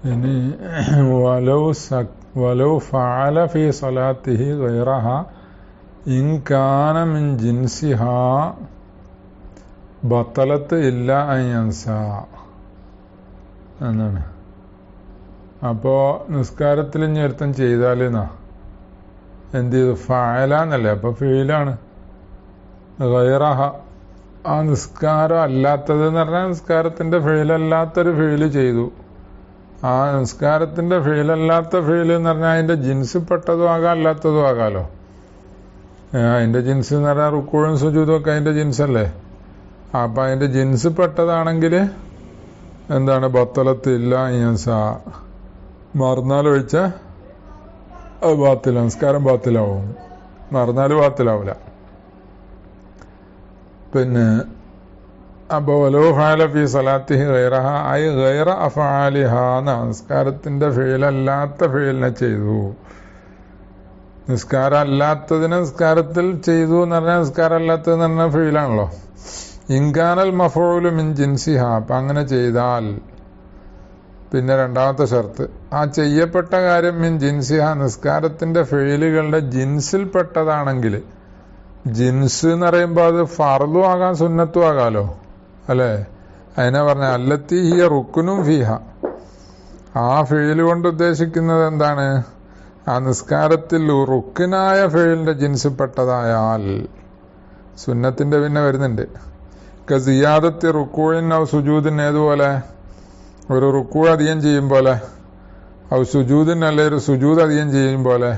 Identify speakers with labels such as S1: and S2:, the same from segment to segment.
S1: ഇനി വലൗ ഫഅല ഫീ സ്വലാത്തിഹി ഗൈറഹ ഇൻ കാന മിൻ ജിൻസിഹാ ബത്തലത്ത് ഇല്ല അൻ യൻസാ എന്നാണ്. അപ്പോ നിസ്കാരത്തിൽ ഇനി ഒരുത്തൻ ചെയ്താൽ എന്ത് ചെയ്തു? ഫഅല എന്നല്ലേ, അപ്പൊ ഫീലാണ്. ഗൈറഹ ആ നിസ്കാരം അല്ലാത്തത് എന്ന് പറഞ്ഞാൽ നിസ്കാരത്തിന്റെ ഫീലല്ലാത്തൊരു ഫീല് ചെയ്തു. ആ നിസ്കാരത്തിന്റെ ഫീലല്ലാത്ത ഫീല് എന്ന് പറഞ്ഞാൽ അതിന്റെ ജിൻസ് പെട്ടതും ആകാം അല്ലാത്തതും ആകാലോ. അതിന്റെ ജിൻസ് എന്ന് പറഞ്ഞാൽ റുക്കൂഴും സുജൂദും ഒക്കെ അതിന്റെ ജിൻസല്ലേ. അപ്പൊ അതിന്റെ ജിൻസ് പെട്ടതാണെങ്കിൽ എന്താണ്? ബത്തലത്ത് ഇല്ല യൻസ. മറന്നാൽ ഒഴിച്ച ബാത്തില, നിസ്കാരം ബാത്തിലാവും. മറന്നാൽ ബാത്തിലാവില്ല. പിന്നെ അപ്പൊ വലോ ഫഅല ഫീ സ്വലാത്തിഹി ഗൈറഹ ഐ ഗൈറ അഫ്ആലിഹ എന്ന നിസ്കാരത്തിന്റെ ഫീലല്ലാത്ത ഫീലിനെ ചെയ്തു. നിസ്കാരം അല്ലാത്തതിനെ നിസ്കാരത്തിൽ ചെയ്തു എന്ന് പറഞ്ഞാൽ നിസ്കാരം അല്ലാത്തതെന്ന് പറഞ്ഞാൽ ഫീലാണല്ലോ. ഇൻകാനൽ മഫഊലു മിൻ ജിൻസിഹ, അപ്പൊ അങ്ങനെ ചെയ്താൽ പിന്നെ രണ്ടാമത്തെ ഷർത്ത്, ആ ചെയ്യപ്പെട്ട കാര്യം മിൻ ജിൻസിഹ നിസ്കാരത്തിന്റെ ഫീലുകളുടെ ജിൻസിൽപ്പെട്ടതാണെങ്കിൽ, ജിൻസ് എന്ന് പറയുമ്പോൾ അത് ഫർളും ആകാം സുന്നത്തും ആകാലോ അല്ലേ. അതിനെ പറഞ്ഞ അല്ലത്തി ഹിയ റുക്കുനും ഫീഹ, ആ ഫീല് കൊണ്ട് ഉദ്ദേശിക്കുന്നത് എന്താണ്? ആ നിസ്കാരത്തിൽ റുക്കിനായ ഫീലിന്റെ ജിൻസ് പെട്ടതായാൽ. സുന്നത്തിന്റെ പിന്നെ വരുന്നുണ്ട് സിയാദത്തി റുക്കൂഴിൻ ഔ സുജൂദിൻ, ഏതുപോലെ ഒരു റുക്കൂ അധികം ചെയ്യും പോലെ, ഔ സുജൂദിൻ അല്ലെ ഒരു സുജൂദ് അധികം ചെയ്യും പോലെ.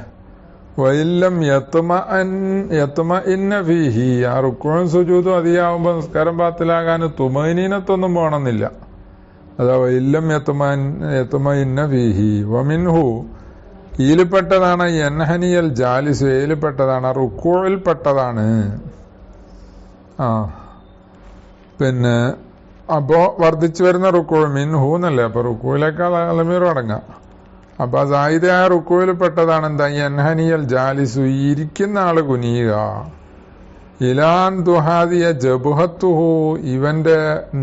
S1: വൈല്ലം യത്മഇന്ന ഫീഹി, ആ റുക്കൂഴും സുജൂദും അധികമാകുമ്പോൾ നിസ്കാരം ബാത്തിലാകാൻ തുമനീനത്തൊന്നും പോണമെന്നില്ല. അതാ വൈല്ലം യത്മഇന്ന ഫീഹി വമിൻഹു, ഈലിപ്പെട്ടതാണ് യൻഹനിയൽ ജാലിസ്, ഏലിപ്പെട്ടതാണ് റുക്കൂഴിൽപ്പെട്ടതാണ്. പിന്നെ അപ്പോ വർദ്ധിച്ചു വരുന്ന റുക്കൂ മിൻഹു എന്നല്ലേ, അപ്പൊ റുക്കൂയിലേക്കാൾ അലമീറും അടങ്ങാം. അപ്പൊ സായിദായ റുക്കൂയിൽ പെട്ടതാണ് എന്താ? യൻഹനിയൽ ജാലിസു, ഇരിക്കുന്ന ആള് കുനിയുക. ഇലാൻ തുഹാദിയ ജബുഹത്തുഹു, ഇവന്റെ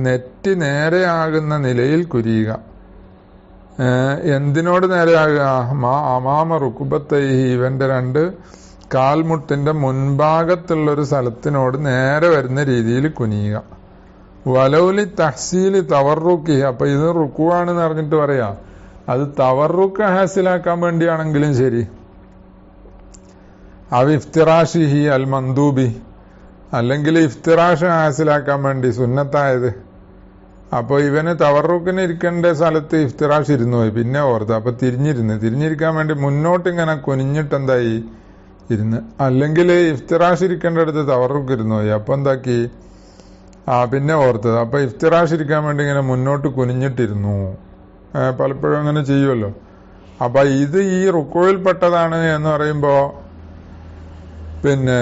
S1: നെറ്റി നേരെയാകുന്ന നിലയിൽ കുനിയുക. എന്തിനോട് നേരെയാകുക? അമാമ റുക്കുബത്തൈഹി, ഇവന്റെ രണ്ട് കാൽമുട്ടിന്റെ മുൻഭാഗത്തുള്ളൊരു സ്ഥലത്തിനോട് നേരെ വരുന്ന രീതിയിൽ കുനിയുക. വലൗലി തഹ്സീലി തവർറുക്കി, അപ്പൊ ഇത് റുക്കുവാണെന്ന് അറിഞ്ഞിട്ട് പറയാ, അത് തവർറുക്ക് ഹാസിലാക്കാൻ വേണ്ടിയാണെങ്കിലും ശരി. അവ ഇഫ്തിറാഷിഹി അൽ മന്ദൂബി, അല്ലെങ്കിൽ ഇഫ്തിറാഷ് ഹാസിലാക്കാൻ വേണ്ടി സുന്നത്തായത്. അപ്പൊ ഇവന് തവർറുക്കിന് ഇരിക്കേണ്ട സ്ഥലത്ത് ഇഫ്തിറാഷ് ഇരുന്നു പോയി, പിന്നെ ഓർത്ത്. അപ്പൊ തിരിഞ്ഞിരിക്കാൻ വേണ്ടി മുന്നോട്ട് ഇങ്ങനെ കുനിഞ്ഞിട്ട് എന്തായി? ഇരുന്ന്. അല്ലെങ്കിൽ ഇഫ്തിറാഷ് ഇരിക്കേണ്ട അടുത്ത് തവർറുക്ക് ഇരുന്നു പോയി, അപ്പൊ എന്താക്കി? പിന്നെ ഓർത്തത്. അപ്പൊ ഇഫ്തിറാഷ് ഇരിക്കാൻ വേണ്ടി ഇങ്ങനെ മുന്നോട്ട് കുനിഞ്ഞിട്ടിരുന്നു. പലപ്പോഴും അങ്ങനെ ചെയ്യുമല്ലോ. അപ്പൊ ഇത് ഈ റുക്കോയിൽപ്പെട്ടതാണ് എന്ന് പറയുമ്പോ, പിന്നെ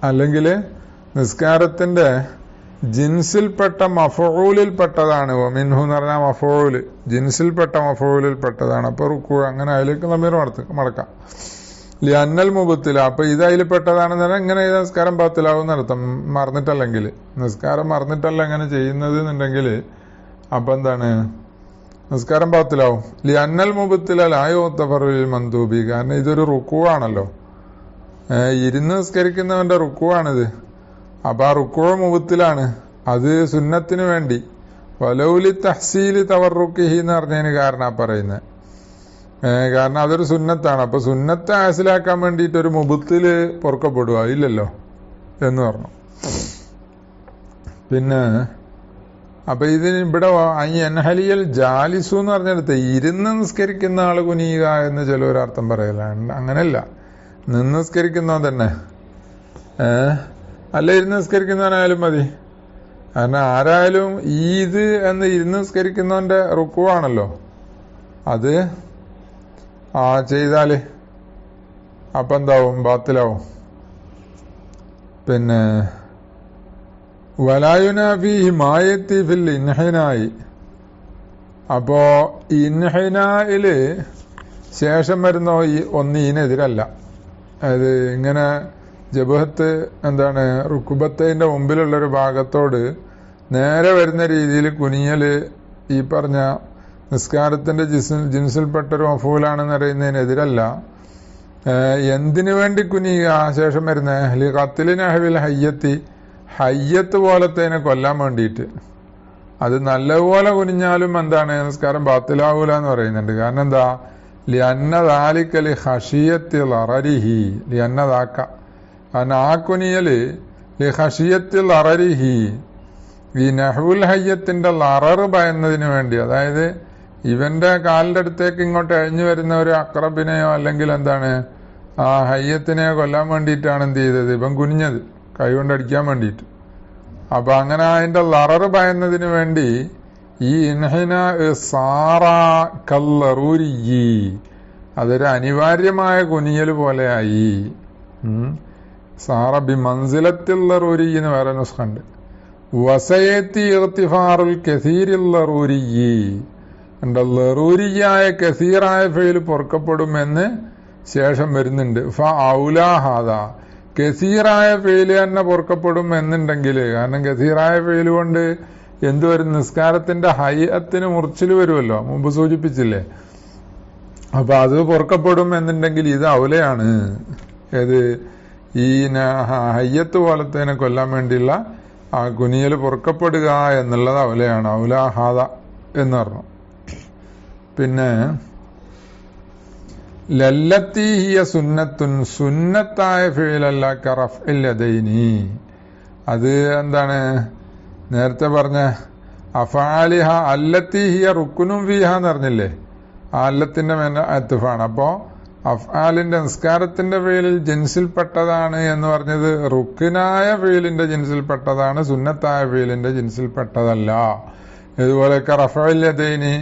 S1: അല്ലെങ്കിൽ നിസ്കാരത്തിന്റെ ജിൻസിൽപ്പെട്ട മഫഊലിൽപ്പെട്ടതാണ്. മിൻഹു എന്ന് പറഞ്ഞാൽ മഫഊല്, ജിൻസിൽപ്പെട്ട മഫഊലിൽപ്പെട്ടതാണ്. അപ്പൊ റുക്കൂ അങ്ങനെ അതിലേക്ക് നമ്മീർ മടക്കാം. ലിയന്നൽ മുബത്തില, അപ്പൊ ഇത് അതിൽപ്പെട്ടതാണെന്ന് പറഞ്ഞാൽ ഇങ്ങനെ ഇത് നിസ്കാരം ബാത്തിലാവും എന്നർത്ഥം. മറന്നിട്ടല്ലെങ്കിൽ, നിസ്കാരം മറന്നിട്ടല്ല എങ്ങനെ ചെയ്യുന്നത് എന്നുണ്ടെങ്കിൽ അപ്പൊ എന്താണ്? നിസ്കാരം ബാത്തിലാവും. ലിയന്നൽ മുബത്തില ലായോ തഫറുൽ മന്ദൂബി, കാരണം ഇതൊരു റുക്കൂ ആണല്ലോ. ഇരുന്ന് നിസ്കരിക്കുന്നവന്റെ റുക്കൂ ആണിത്. അപ്പൊ ആ റുക്കൂ മുബത്തിലാണ്, അത് സുന്നത്തിന് വേണ്ടി. വലൗലി തഹ്സീലി തവർറുക്കിഹി എന്ന് പറഞ്ഞതിന് കാരണം പറയുന്നത്, കാരണം അതൊരു സുന്നത്താണ്. അപ്പൊ സുന്നത്തെ ഹാസിലാക്കാൻ വേണ്ടിയിട്ട് ഒരു മുബത്തില് പൊറുക്കപ്പെടുക ഇല്ലല്ലോ എന്ന് പറഞ്ഞു. പിന്നെ അപ്പൊ ഇതിന് ഇവിടെ അൻഹലിയൽ ജാലിസു എന്ന് പറഞ്ഞെടുത്ത് ഇരുന്ന് നിസ്കരിക്കുന്ന ആള് കുനിയുക എന്ന് ചിലൊരർത്ഥം പറയലാണ്. അങ്ങനെയല്ല, നിന്ന് നിസ്കരിക്കുന്നവൻ തന്നെ. അല്ല, ഇരുന്ന് നിസ്കരിക്കുന്നവനായാലും മതി. കാരണം ആരായാലും ഇത് എന്ന് ഇരുന്ന് നിസ്കരിക്കുന്നവന്റെ റുക്കൂ ആണല്ലോ, അത് ചെയ്താല് അപ്പൊ എന്താവും? ബാത്തിലാവും. പിന്നെ വലായുനാഫിഹി മായത്തി ഫിൽ ഇൻഹിനായി, അപ്പോ ഇൻഹിനായില് ശേഷം വരുന്ന ഒന്നീനെതിരല്ല. അത് ഇങ്ങനെ ജബഹത്ത് എന്താണ് റുക്കുബത്തിന്റെ മുമ്പിലുള്ളൊരു ഭാഗത്തോട് നേരെ വരുന്ന രീതിയിൽ കുനിയല് ഈ പറഞ്ഞ നിസ്കാരത്തിന്റെ ജിൻസിൽപ്പെട്ടൊരു മഫൂലാണെന്ന് അറിയുന്നതിനെതിരല്ല. എന്തിനു വേണ്ടി കുനിയുക? ശേഷം വരുന്ന ഖത്ലിനഹ്വിൽ ഹയ്യത്തി, ഹയ്യത്ത് പോലത്തേനെ കൊല്ലാൻ വേണ്ടിയിട്ട്. അത് നല്ലപോലെ കുനിഞ്ഞാലും എന്താണ്, നിസ്കാരം ബാത്തിലാവൂല എന്ന് പറയുന്നുണ്ട്. കാരണം എന്താ? ലിഅന്നദാലിക ഖശിയത്തി ലറരിഹി, ലിഅന്നദാക, കാരണം ആ കുനിയല് ഖശിയത്തി ലറരിഹി, ഈ നഹ്വുൽ ഹയ്യത്തിന്റെ ലറർ ഭയന്നതിന് വേണ്ടി. അതായത് ഇവന്റെ കാലിന്റെ അടുത്തേക്ക് ഇങ്ങോട്ട് എഴിഞ്ഞു വരുന്ന ഒരു അക്രബിനെയോ അല്ലെങ്കിൽ എന്താണ് ആ ഹയ്യത്തിനെയോ കൊല്ലാൻ വേണ്ടിയിട്ടാണ് എന്ത് ചെയ്തത്, ഇവൻ കുനിഞ്ഞത് കൈകൊണ്ട് അടിക്കാൻ വേണ്ടിയിട്ട്. അപ്പൊ അങ്ങനെ അതിന്റെ ലറർ ഭയന്നതിന് വേണ്ടി ഈ ഇൻഹിന സാറ കല്ലറൂരി, അതൊരു അനിവാര്യമായ കുനിയൽ പോലെയായി. സാറ ബി മൻസിലത്തിൽ ലറൂരി എന്ന് വേറെ നുസ്ഖുണ്ട്. വസയത്തി ഇഗ്തിഫാറുൽ കസീരിൽ ലറൂരി, എന്റെ ലറൂരിയായ കസീറായ ഫെയിൽ പൊറുക്കപ്പെടുമെന്ന് ശേഷം വരുന്നുണ്ട്. ഫ ഔലാഹാദ, കസീറായ ഫെയില് തന്നെ പൊറുക്കപ്പെടും എന്നുണ്ടെങ്കിൽ, കാരണം കസീറായ ഫെയില് കൊണ്ട് എന്തുവരും, നിസ്കാരത്തിന്റെ ഹയ്യത്തിന് മുറിച്ചിൽ വരുമല്ലോ, മുമ്പ് സൂചിപ്പിച്ചില്ലേ. അപ്പൊ അത് പൊറുക്കപ്പെടും എന്നുണ്ടെങ്കിൽ ഇത് ഔലയാണ്. ഏത്? ഈ ഹയ്യത്ത് പോലത്തേനെ കൊല്ലാൻ വേണ്ടിയുള്ള ആ കുനിയൽ പൊറുക്കപ്പെടുക എന്നുള്ളത് ഔലയാണ്. ഔലാഹാദ എന്ന് പറഞ്ഞു. പിന്നെ ലല്ലത്തി ഹിയ സുന്നത്തുൻ, സുന്നത്തായ ഫിഅലല്ല കറഫ്ഇൽ യദൈനി, അത് എന്താണ് നേരത്തെ പറഞ്ഞ അഫാലിഹ അല്ലത്തി ഹിയ റുക്കുനും ഫീഹ എന്ന് പറഞ്ഞില്ലേ, ആ അല്ലത്തിന്റെ മേലെ അത്ഫാണ്. അപ്പോ അഫ്ആലിന്റെ നിസ്കാരത്തിന്റെ ഫീലിൽ ജിൻസിൽപ്പെട്ടതാണ് എന്ന് പറഞ്ഞത് റുക്കിനായ ഫീലിന്റെ ജിൻസിൽപ്പെട്ടതാണ്, സുന്നത്തായ ഫീലിന്റെ ജിൻസിൽപ്പെട്ടതല്ല. ഇതുപോലെ റഫഉൽ യദൈനി,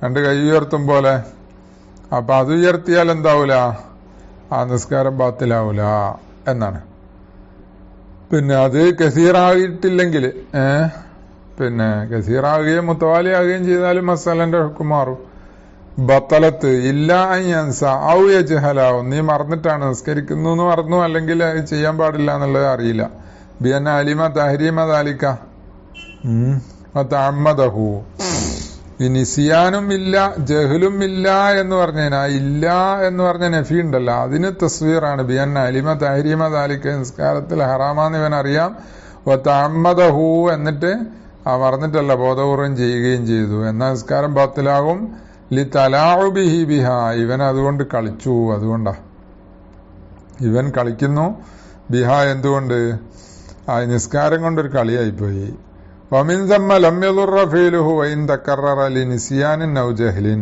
S1: രണ്ട് കൈ ഉയർത്തും പോലെ. അപ്പൊ അത് ഉയർത്തിയാൽ എന്താവൂല, ആ നിസ്കാരം ബാത്തിലാവൂല എന്നാണ്. പിന്നെ അത് കസീറായിട്ടില്ലെങ്കിൽ, പിന്നെ കസീറാകുകയും മുത്തവാലിയാകുകയും ചെയ്താലും മസാലന്റെ ഹുക്കം മാറും. ബത്തലത്ത് ഇല്ല അയ്യൻസ ഔ യജ്ഹലാവും, നീ മറന്നിട്ടാണ് നിസ്കരിക്കുന്നു എന്ന് മറന്നു, അല്ലെങ്കിൽ അത് ചെയ്യാൻ പാടില്ല എന്നുള്ളത് അറിയില്ല. ബിഅന്ന അലിമ തഹരീമ ദാലിക വതഅമ്മദഹു, ഈ നിസിയാനും ഇല്ല ജഹലും ഇല്ല എന്ന് പറഞ്ഞാ ഇല്ല എന്ന് പറഞ്ഞ നഫി ഉണ്ടല്ലോ, അതിന് തസ്വീറാണ്. ബിഅന്ന അലിമ തഹരീമ ദാലിക, നിസ്കാരത്തിൽ ഹറാമാന്ന് ഇവൻ അറിയാം. വതഅമ്മദഹു, എന്നിട്ട് ആ മറന്നിട്ടല്ല ബോധപൂർവം ചെയ്യുകയും ചെയ്തു, എന്നാൽ നിസ്കാരം ബാത്തിലാകും. ലിതലാഉബിഹി ബിഹാ, ഇവൻ അതുകൊണ്ട് കളിച്ചു, അതുകൊണ്ടാ ഇവൻ കളിക്കുന്നു. ബിഹ, എന്തുകൊണ്ട്? ആ നിസ്കാരം കൊണ്ടൊരു കളിയായിപ്പോയി. വമിൻ സമ്മ ലം യദുറ ഫീലുഹു വഇൻ തകററ ലിനിസ്യാനിൻ ഔ ജഹ്ലിൻ,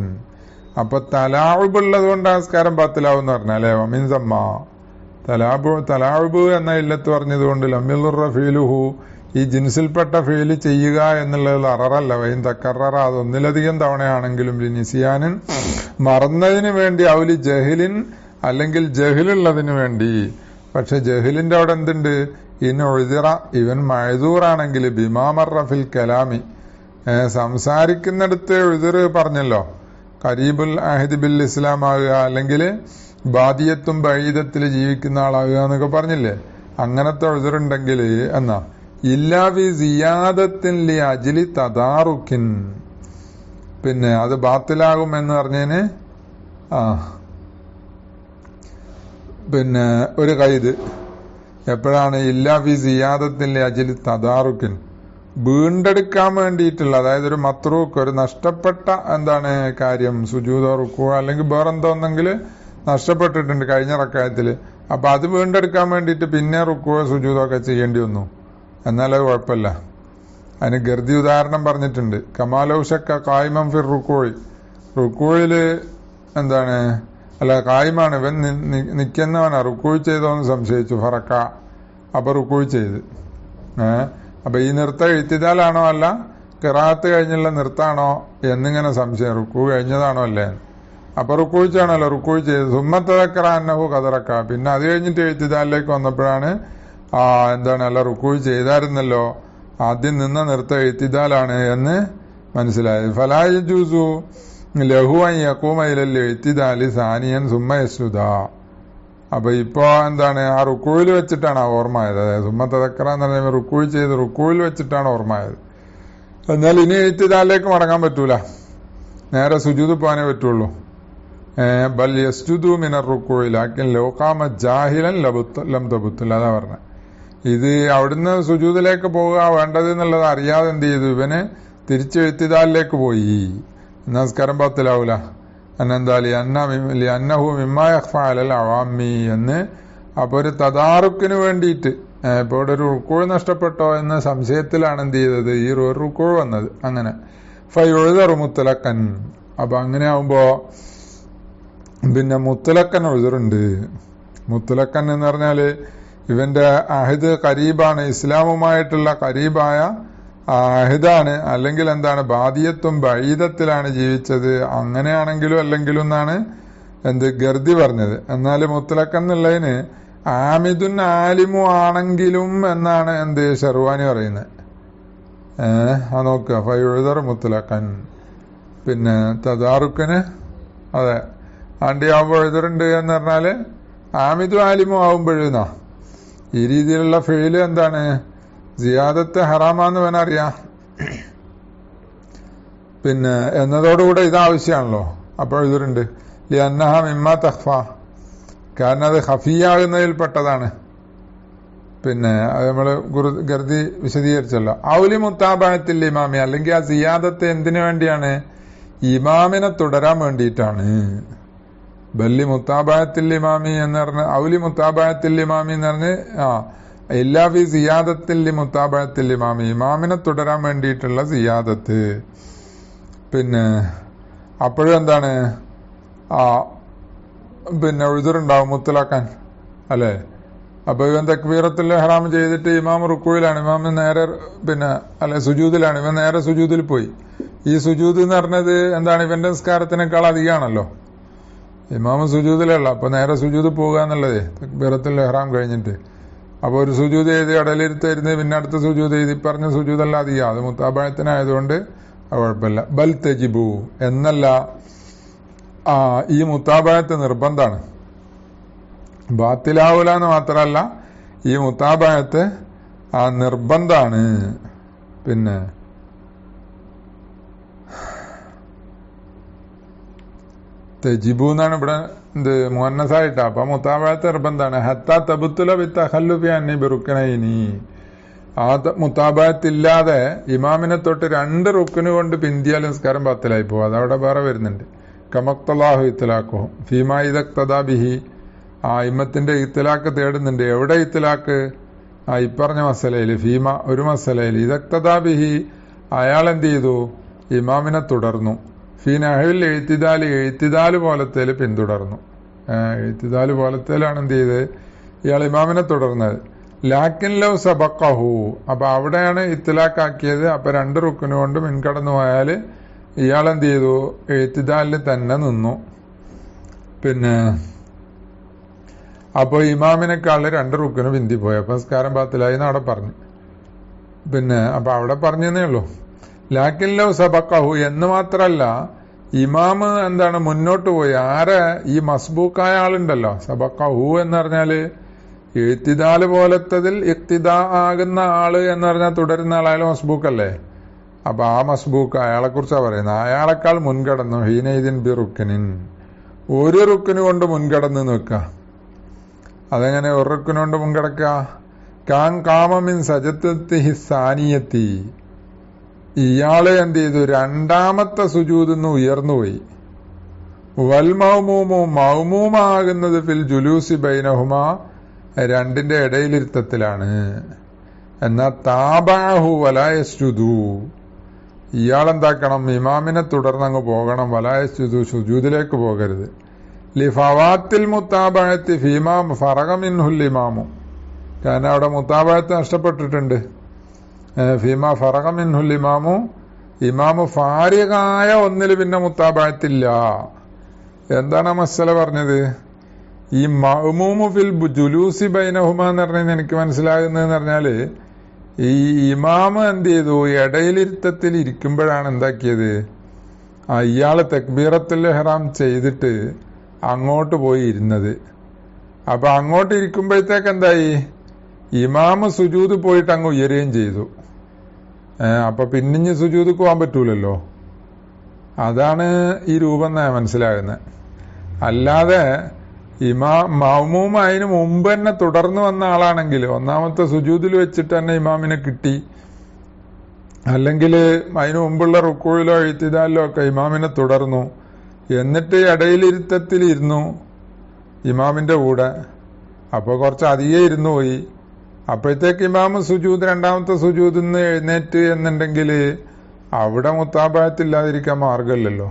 S1: അപ്പൊ തലാഉബ് ഉള്ളത് കൊണ്ട് നിസ്കാരം ബാത്തിലാവും പറഞ്ഞാലേ. വമിൻ സമ്മ തലാഉബ് എന്ന ഇല്ലത്ത് പറഞ്ഞതുകൊണ്ട് ലം യദുറ ഫീലുഹു, ഈ ജിൻസിൽപ്പെട്ട ഫീല് ചെയ്യുക എന്നുള്ളത് അററല്ല. വൈൻ തക്കററ, അതൊന്നിലധികം തവണയാണെങ്കിലും ലിനിസിയാനിൻ, മറന്നതിന് വേണ്ടി, ഔലി ജഹിലിൻ, അല്ലെങ്കിൽ ജഹിലുള്ളതിന് വേണ്ടി. പക്ഷെ ജഹിലിന്റെ അവിടെ എന്തുണ്ട്? ഇൻ ഉദിറ, ഇവൻ മഅ്ദൂറാണെങ്കിൽ ബിമാമറ ഫിൽ കലാമി, സംസാരിക്കുന്നിടത്ത് ഉദിർ പറഞ്ഞല്ലോ, ഖരീബുൽ അഹദ് ബിൽ ഇസ്ലാം ആകുക, അല്ലെങ്കിൽ ബാദിയത്തും ബഈദത്തിൽ ജീവിക്കുന്ന ആളാകുക എന്നൊക്കെ പറഞ്ഞില്ലേ, അങ്ങനത്തെ ഉദിറുണ്ടെങ്കിൽ എന്നാ. ഇല്ലാ ഫി സിയാദത്തിൻ ലി അജ്ലി തദാറുക്കിൻ, പിന്നെ അത് ബാത്തിലാകും എന്ന് പറഞ്ഞതിന് പിന്നെ ഒരു ഖൈദ് എപ്പോഴാണ്? ഇല്ലാ ഫി സിയാദത്തിൻ ലി അജ്ലി തദാറുക്കിൻ, വീണ്ടെടുക്കാൻ വേണ്ടിയിട്ടുള്ള, അതായത് ഒരു മത്രൂക്ക്, ഒരു നഷ്ടപ്പെട്ട എന്താണ് കാര്യം, സുജൂദോ റുക്കൂ അല്ലെങ്കിൽ വേറെന്തോന്നെങ്കിൽ നഷ്ടപ്പെട്ടിട്ടുണ്ട് കഴിഞ്ഞ റക്അത്തിൽ, അപ്പൊ അത് വീണ്ടെടുക്കാൻ വേണ്ടിയിട്ട് പിന്നെ റുക്കൂ സുജൂദോ ഒക്കെ ചെയ്യേണ്ടി വന്നു, എന്നാലത് കുഴപ്പമില്ല. അതിന് ഗർദി ഉദാഹരണം പറഞ്ഞിട്ടുണ്ട്. കമാലൗഷക്ക കായിമം ഫിർ റുക്കോഴി, റുക്കോയില് എന്താണ്, അല്ല കായിമാണ് ഇവൻ നിൽക്കുന്നവനാ, റുക്കോഴി ചെയ്തോന്ന് സംശയിച്ചു, ഫറക്ക, അപ്പൊ റുക്കോഴി ചെയ്ത്. അപ്പൊ ഈ നൃത്തം എഴുത്തിതാലാണോ അല്ല ഖിറാഅത്ത് കഴിഞ്ഞുള്ള നൃത്താണോ എന്നിങ്ങനെ സംശയം, റുക്കൂ കഴിഞ്ഞതാണോ അല്ലേ. അപ്പൊ റുക്കോഴിച്ചാണല്ലോ, റുക്കോഴി ചെയ്ത്. സുമ്മത്തതക്കറ അന്നഹു കതറക്ക, പിന്നെ അത് കഴിഞ്ഞിട്ട് എഴുത്തിതാലിലേക്ക് വന്നപ്പോഴാണ് എന്താണ്, അല്ല റുക്കൂ ചെയ്തായിരുന്നല്ലോ, ആദ്യം നിന്ന നൃത്തം എഴുത്തിദാലാണ് എന്ന് മനസ്സിലായത്. ഫലാ യജൂസു ലഹു അൻ യഖൂമ ഇലൽ എഴുത്തിദാലി സാനിയൻ സുമ്മ യസ്ജുദ. അപ്പൊ ഇപ്പോ എന്താണ്, ആ റുക്കൂയിൽ വെച്ചിട്ടാണ് ആ ഓർമ്മയായത്. അതായത് സുമ്മ തദക്കറ എന്ന് പറഞ്ഞാൽ റുക്കൂ ചെയ്ത് റുക്കൂയിൽ വെച്ചിട്ടാണ് ഓർമ്മയായത്. എന്നാൽ ഇനി എഴുത്തിദാലിലേക്ക് മടങ്ങാൻ പറ്റൂല. നേരെ സുജൂദ് പോകാനേ പറ്റുള്ളൂ. ബൽ യസ്ജുദു മിനർ റുക്കൂഇ ലാകിൻ ലൗ ഖാമ ജാഹിലൻ ലം തബുത്തുൽ. അതാ പറഞ്ഞത്. ഇത് അവിടുന്ന് സുജൂദിലേക്ക് പോവുക വേണ്ടത് എന്നുള്ളത് അറിയാതെ എന്ത് ചെയ്തു, ഇവന് തിരിച്ച് എഴുത്തിദാലിലേക്ക് പോയി. നമസ്കാരം ബാത്തിലാവൂല. അന്നെന്താലി അന്നഹു മിമ്മാ യഖ്ഫ അലൽ അവാമി എന്ന്. അപ്പൊ ഒരു തദാറുക്കിന് വേണ്ടിയിട്ട് ഇപ്പൊ ഇവിടെ ഒരു റുക്കൂഴ് നഷ്ടപ്പെട്ടോ എന്ന സംശയത്തിലാണ് എന്ത് ചെയ്തത് ഈ ഒരു റുക്കൂഴ് വന്നത്. അങ്ങനെ ഫയുഴുതറു മുത്തലക്കൻ. അപ്പൊ അങ്ങനെ ആവുമ്പോ പിന്നെ മുത്തലക്കൻ ഉഴുതറുണ്ട്. മുത്തലക്കൻ എന്ന് പറഞ്ഞാല് ഇവന്റെ അഹിദ് കരീബാണ്, ഇസ്ലാമുമായിട്ടുള്ള കരീബായ അഹിദാണ്. അല്ലെങ്കിൽ എന്താണ്, ബാദിയത്തും ബഈദത്തിലാണ് ജീവിച്ചത്. അങ്ങനെയാണെങ്കിലും അല്ലെങ്കിലും എന്നാണ് എന്ത് ഗർദി പറഞ്ഞത്. എന്നാൽ മുത്തലക്കൻ എന്നുള്ളതിന് ആമിദുൻ ആലിമു ആണെങ്കിലും എന്നാണ് എന്ത് ഷെർവാനി പറയുന്നത്. നോക്കുക ഫയുഴുതർ മുത്തലക്കൻ. പിന്നെ തദാറുക്കിന് അതെ ആണ്ടി ആവുമ്പോൾ എഴുതറുണ്ട് എന്ന് പറഞ്ഞാല് ആമിദു ആലിമു ആവുമ്പോഴുന്നാ. ഈ രീതിയിലുള്ള ഫെയില് എന്താണ്, സിയാദത്ത് ഹറാമാന്ന് വേനറിയാം. പിന്നെ എന്നതോടുകൂടെ ഇതാവശ്യമാണല്ലോ. അപ്പോൾ എഴുതറുണ്ട് ലിഅന്നഹ മിമ്മാ തഖ്ഫ, കാരണം അത് ഖഫിയാകുന്നതിൽ പെട്ടതാണ്. പിന്നെ അത് നമ്മള് ഗർദി വിശദീകരിച്ചല്ലോ. ഔലി മുത്താബഅത്തിൽ ഇമാമി, അല്ലെങ്കിൽ ആ സിയാദത്ത് എന്തിനു വേണ്ടിയാണ്, ഇമാമിനെ തുടരാൻ വേണ്ടിയിട്ടാണ്. ബല്ലി മുത്താബഅത്തിൽ ഇമാമി എന്ന് പറഞ്ഞ ഔലി മുത്താബഅത്തിൽ ഇമാമി എന്ന് പറഞ്ഞ് എല്ലാ ഫി സിയാദത്തിൽ മുത്താബഅത്തിൽ ഇമാമി, ഇമാമിനെ തുടരാൻ വേണ്ടിയിട്ടുള്ള സിയാദത്ത്. പിന്നെ അപ്പോഴും എന്താണ് പിന്നെ ഉഴുതുറുണ്ടാവും മുത്തലാക്കാൻ അല്ലെ. അപ്പൊ ഇവൻ തക്ബീറത്തുൽ ഇഹ്റാം ചെയ്തിട്ട് ഇമാം റുക്കൂയിലാണ്, ഇമാം നേരെ പിന്നെ അല്ലെ സുജൂദിലാണ്, ഇവൻ നേരെ സുജൂദിൽ പോയി. ഈ സുജൂദ് എന്ന് പറഞ്ഞത് എന്താണ്, ഇവന്റെ നിസ്കാരത്തിനേക്കാൾ അധികമാണല്ലോ. ഇമാമ സുജൂദിലല്ല, അപ്പൊ നേരെ സുജൂദ് പോകുക എന്നുള്ളത് തക്ബീറത്തുൽ ഇഹ്റാം കഴിഞ്ഞിട്ട്. അപ്പൊ ഒരു സുജൂദ് ചെയ്ത് ഇടയിലിരുത്തായിരുന്നു, പിന്നെ അടുത്ത സുജൂദ് ചെയ്ത് പറഞ്ഞ സുജൂദല്ല അധികം, അത് മുത്താബഅത്തിനായതുകൊണ്ട് കുഴപ്പമില്ല. ബൽ തജിബു എന്നല്ല, ഈ മുത്താബഅത്ത് നിർബന്ധാണ്, ബാത്തിലാവൂല എന്ന് മാത്രമല്ല ഈ മുത്താബഅത്ത് നിർബന്ധാണ്. പിന്നെ തജിബു എന്നാണ് ഇവിടെ എന്ത് മുഅന്നസായിട്ടാ. അപ്പൊ മുത്താബഅത്ത് നിർബന്ധാണ്. ഹത്താ തബുത്തുല ബിത്തഖല്ലുഫി അന്നി ബിറുക്നൈനി, ആ മുത്താബഅത്തില്ലാതെ ഇമാമിനെ തൊട്ട് 2 റുക്ന് കൊണ്ട് പിന്തിയാൽ നിസ്കാരം ബാത്തിലായി പോകും. അതവിടെ വേറെ വരുന്നുണ്ട്. കമക്തല്ലാഹു ഇത്ലാഖു ഫീമാ ഇദഖ്തദാ ബിഹി, ഇമ്മത്തിന്റെ ഇത്ലാഖ് തേടുന്നുണ്ട്. എവിടെ ഇത്ലാഖ്, ഇപ്പറഞ്ഞ മസലയിൽ, ഫീമ ഒരു മസലയിൽ, ഇദഖ്തദാ ബിഹി അയാൾ എന്ത് ചെയ്തു, ഇമാമിനെ തുടർന്നു. ഫീ നഹ്വിൽ എഴുത്തിദാല്, എഴുത്തിദാല് പോലത്തേല് പിന്തുടർന്നു. എഴുത്തിദാല് പോലത്തേലാണ് എന്ത് ചെയ്ത് ഇയാൾ ഇമാമിനെ തുടർന്നത്. ലാക്കിൻ ലൗ സബഖഹു, അപ്പൊ അവിടെയാണ് ഇത്ലാഖാക്കിയത്. അപ്പൊ 2 റുക്ന് കൊണ്ട് മുൻകടന്നു പോയാല് ഇയാൾ എന്ത് ചെയ്തു, എഴുത്തിദാലിൽ തന്നെ നിന്നു. പിന്നെ അപ്പൊ ഇമാമിനെക്കാളിൽ 2 റുക്ന് പിന്തിപ്പോയി. അപ്പൊ നിസ്കാരം ബാത്തിലായി എന്ന് അവിടെ പറഞ്ഞു. പിന്നെ അപ്പൊ അവിടെ പറഞ്ഞതേ ഉള്ളൂ. ലാക്കിൻ ലൗ സബഖഹു എന്ന് മാത്രല്ല, ഇമാമ് എന്താണ് മുന്നോട്ട് പോയി. ആരെ, ഈ മസ്ബൂക്കായ ആളുണ്ടല്ലോ, സബഖഹു എന്ന് പറഞ്ഞാല് എഴുത്തിദാല് പോലത്തതിൽ ഇഖ്തിദാ ആകുന്ന ആള് എന്ന് പറഞ്ഞാൽ തുടരുന്ന ആളായാലും മസ്ബൂക്കല്ലേ. അപ്പൊ ആ മസ്ബൂക്ക് അയാളെ കുറിച്ചാണ് പറയുന്നത്. അയാളെക്കാൾ മുൻകടന്നു. ഹീനൈദിൻ ബി റുക്നിൻ, ഒരു റുക്കിന് കൊണ്ട് മുൻകടന്ന് നിൽക്കുക. അതെങ്ങനെ ഒരു റുക്കിന് കൊണ്ട് മുൻകടക്കുക, കാൻ കാമമിൻ സജത്തത്തി സാനിയത്തി, ഇയാള് എന്ത് ചെയ്തു, 2ാമത്തെ സുജൂദിന്ന് ഉയർന്നുപോയി. വൽ മൗമൂമു, മൗമൂമാകുന്നത് ഫിൽ ജുലൂസി ബൈനഹുമാ, 2ന്റെ ഇടയിലിരുത്തത്തിലാണ്. എന്നാ താബഅഹു വലാ യസ്ജുദു, ഇയാളെന്താക്കണം, ഇമാമിനെ തുടർന്നങ്ങ് പോകണം. വലാ യസ്ജുദു, സുജൂദിലേക്ക് പോകരുത്. ലിഫവാത്തിൽ മുത്താബഅത്തി ഫീമാ ഫറഗ മിൻഹുൽ ഇമാമു, കാരണം അവിടെ മുത്താബഅത്ത് നഷ്ടപ്പെട്ടിട്ടുണ്ട്. ഫീമാ ഫറഗ മിൻഹുൽ ഇമാമു, ഇമാമു ഫാരിഗായ ഒന്നിൽ പിന്നെ മുത്താബഅത്തില്ല. എന്താണ് മസല പറഞ്ഞത്, ഈ മഅ്മൂമു ഫിൽ ജുലൂസി ബൈനഹുമ എന്ന് പറഞ്ഞാൽ എനിക്ക് മനസ്സിലാകുന്നതെന്ന് പറഞ്ഞാല്, ഈ ഇമാമ് എന്ത് ചെയ്തു, ഇടയിലിരുത്തത്തിൽ ഇരിക്കുമ്പോഴാണ് എന്താക്കിയത്, ഇയാള് തക്ബീറത്തുൽ ഇഹ്റാം ചെയ്തിട്ട് അങ്ങോട്ട് പോയി ഇരുന്നത്. അപ്പൊ അങ്ങോട്ട് ഇരിക്കുമ്പോഴത്തേക്ക് എന്തായി, ഇമാമ് സുജൂദ് പോയിട്ട് അങ്ങ് ഉയരുകയും ചെയ്തു. അപ്പൊ പിന്നിഞ്ഞ് സുജൂദ് പോകാൻ പറ്റൂലല്ലോ. അതാണ് ഈ രൂപം എന്നാ മനസ്സിലാകുന്നത്. അല്ലാതെ മഅ്മൂം അതിന് മുമ്പ് തന്നെ തുടർന്നു വന്ന ആളാണെങ്കിൽ ഒന്നാമത്തെ സുജൂദിൽ വെച്ചിട്ട് തന്നെ ഇമാമിനെ കിട്ടി, അല്ലെങ്കിൽ അതിന് മുമ്പുള്ള റുക്കൂയിലോ ഇഴ്തിദാലിലോ ഒക്കെ ഇമാമിനെ തുടർന്നു, എന്നിട്ട് ഇടയിലിരുത്തത്തിലിരുന്നു ഇമാമിന്റെ കൂടെ, അപ്പോൾ കുറച്ച് അധികം ഇരുന്നു പോയി. അപ്പോഴത്തേക്ക് ഇമാമ് സുജൂദ് രണ്ടാമത്തെ സുജൂദിൽ നിന്ന് എഴുന്നേറ്റ് എന്നുണ്ടെങ്കിൽ അവിടെ മുത്താബായത്തില്ലാതിരിക്കാൻ മാർഗമില്ലല്ലോ.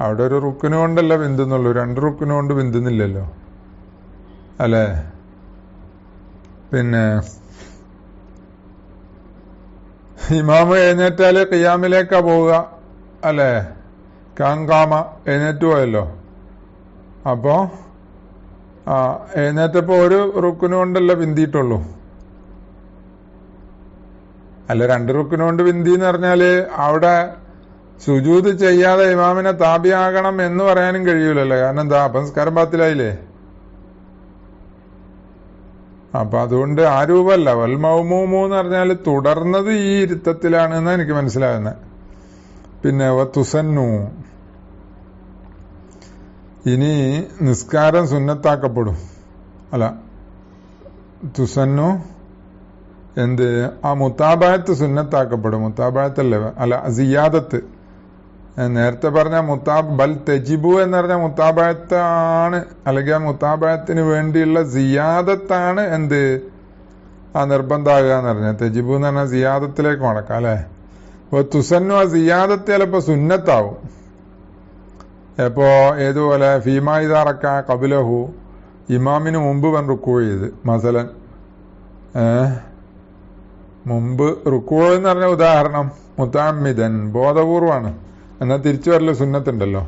S1: അവിടെ ഒരു റുക്കിന് കൊണ്ടല്ല ബിന്ദുന്നുള്ളൂ, 2 റുക്കിന് കൊണ്ട് ബിന്ദുന്നില്ലല്ലോ അല്ലേ. പിന്നെ ഇമാമ് എഴുന്നേറ്റാല് ഖിയാമിലേക്കാ പോവുക അല്ലേ, കാങ്കാമ എഴുന്നേറ്റ് പോയല്ലോ. അപ്പോ എഴുന്നേറ്റപ്പോ ഒരു റുക്കിന് കൊണ്ടല്ല ബിന്ദിയിട്ടുള്ളൂ. അല്ല 2 റുക്കിന് കൊണ്ട് ബിന്ദി എന്ന് പറഞ്ഞാല് അവിടെ സുജൂദ് ചെയ്യാതെ ഇമാമിനെ താബിയാകണം എന്ന് പറയാനും കഴിയൂലല്ലോ. കാരണം എന്താ, സംസ്കാരം ബാത്തിലായില്ലേ. അപ്പൊ അതുകൊണ്ട് ആ രൂപമല്ല. വൽ മൗമൂമു എന്ന് പറഞ്ഞാൽ തുടർന്നത് ഈ ഇരുത്തത്തിലാണ് എന്നാണ് എനിക്ക് മനസ്സിലാകുന്നത്. പിന്നെ തുസന്നു, ഇനി നിസ്കാരം സുന്നത്താക്കപ്പെടും. അല്ല തുസന്നു എന്ത്, ആ മുത്താബായത്ത് സുന്നത്താക്കപ്പെടും. മുത്താബായത്തല്ലേ, അല്ല സിയാദത്ത്. നേരത്തെ പറഞ്ഞ ബൽ തെജിബു എന്ന് പറഞ്ഞ മുത്താബായത്താണ്, അല്ലെങ്കിൽ ആ മുത്താബായത്തിന് വേണ്ടിയുള്ള സിയാദത്താണ് എന്ത്, ആ നിർബന്ധമാകുക എന്ന് പറഞ്ഞാൽ. തെജിബു എന്ന് പറഞ്ഞാൽ സിയാദത്തിലേക്ക് മടക്കാം അല്ലെ. അപ്പൊ തുസന്നു ആ സിയാദത്ത് ചിലപ്പോ സുന്നത്താവും. എപ്പോ ഏതുപോലെ ഫീമായിദാറക്ക കബിലഹു, ഇമാമിന് മുമ്പ് വൻ റുക്കൂ ചെയ്ത് മസലൻ, മുമ്പ് റുക്കൂ എന്ന് പറഞ്ഞ ഉദാഹരണം മുത്തഅമ്മിദൻ ബോധപൂർവമാണ്, എന്നാൽ തിരിച്ചു വരല് സുന്നത്തുണ്ടല്ലോ.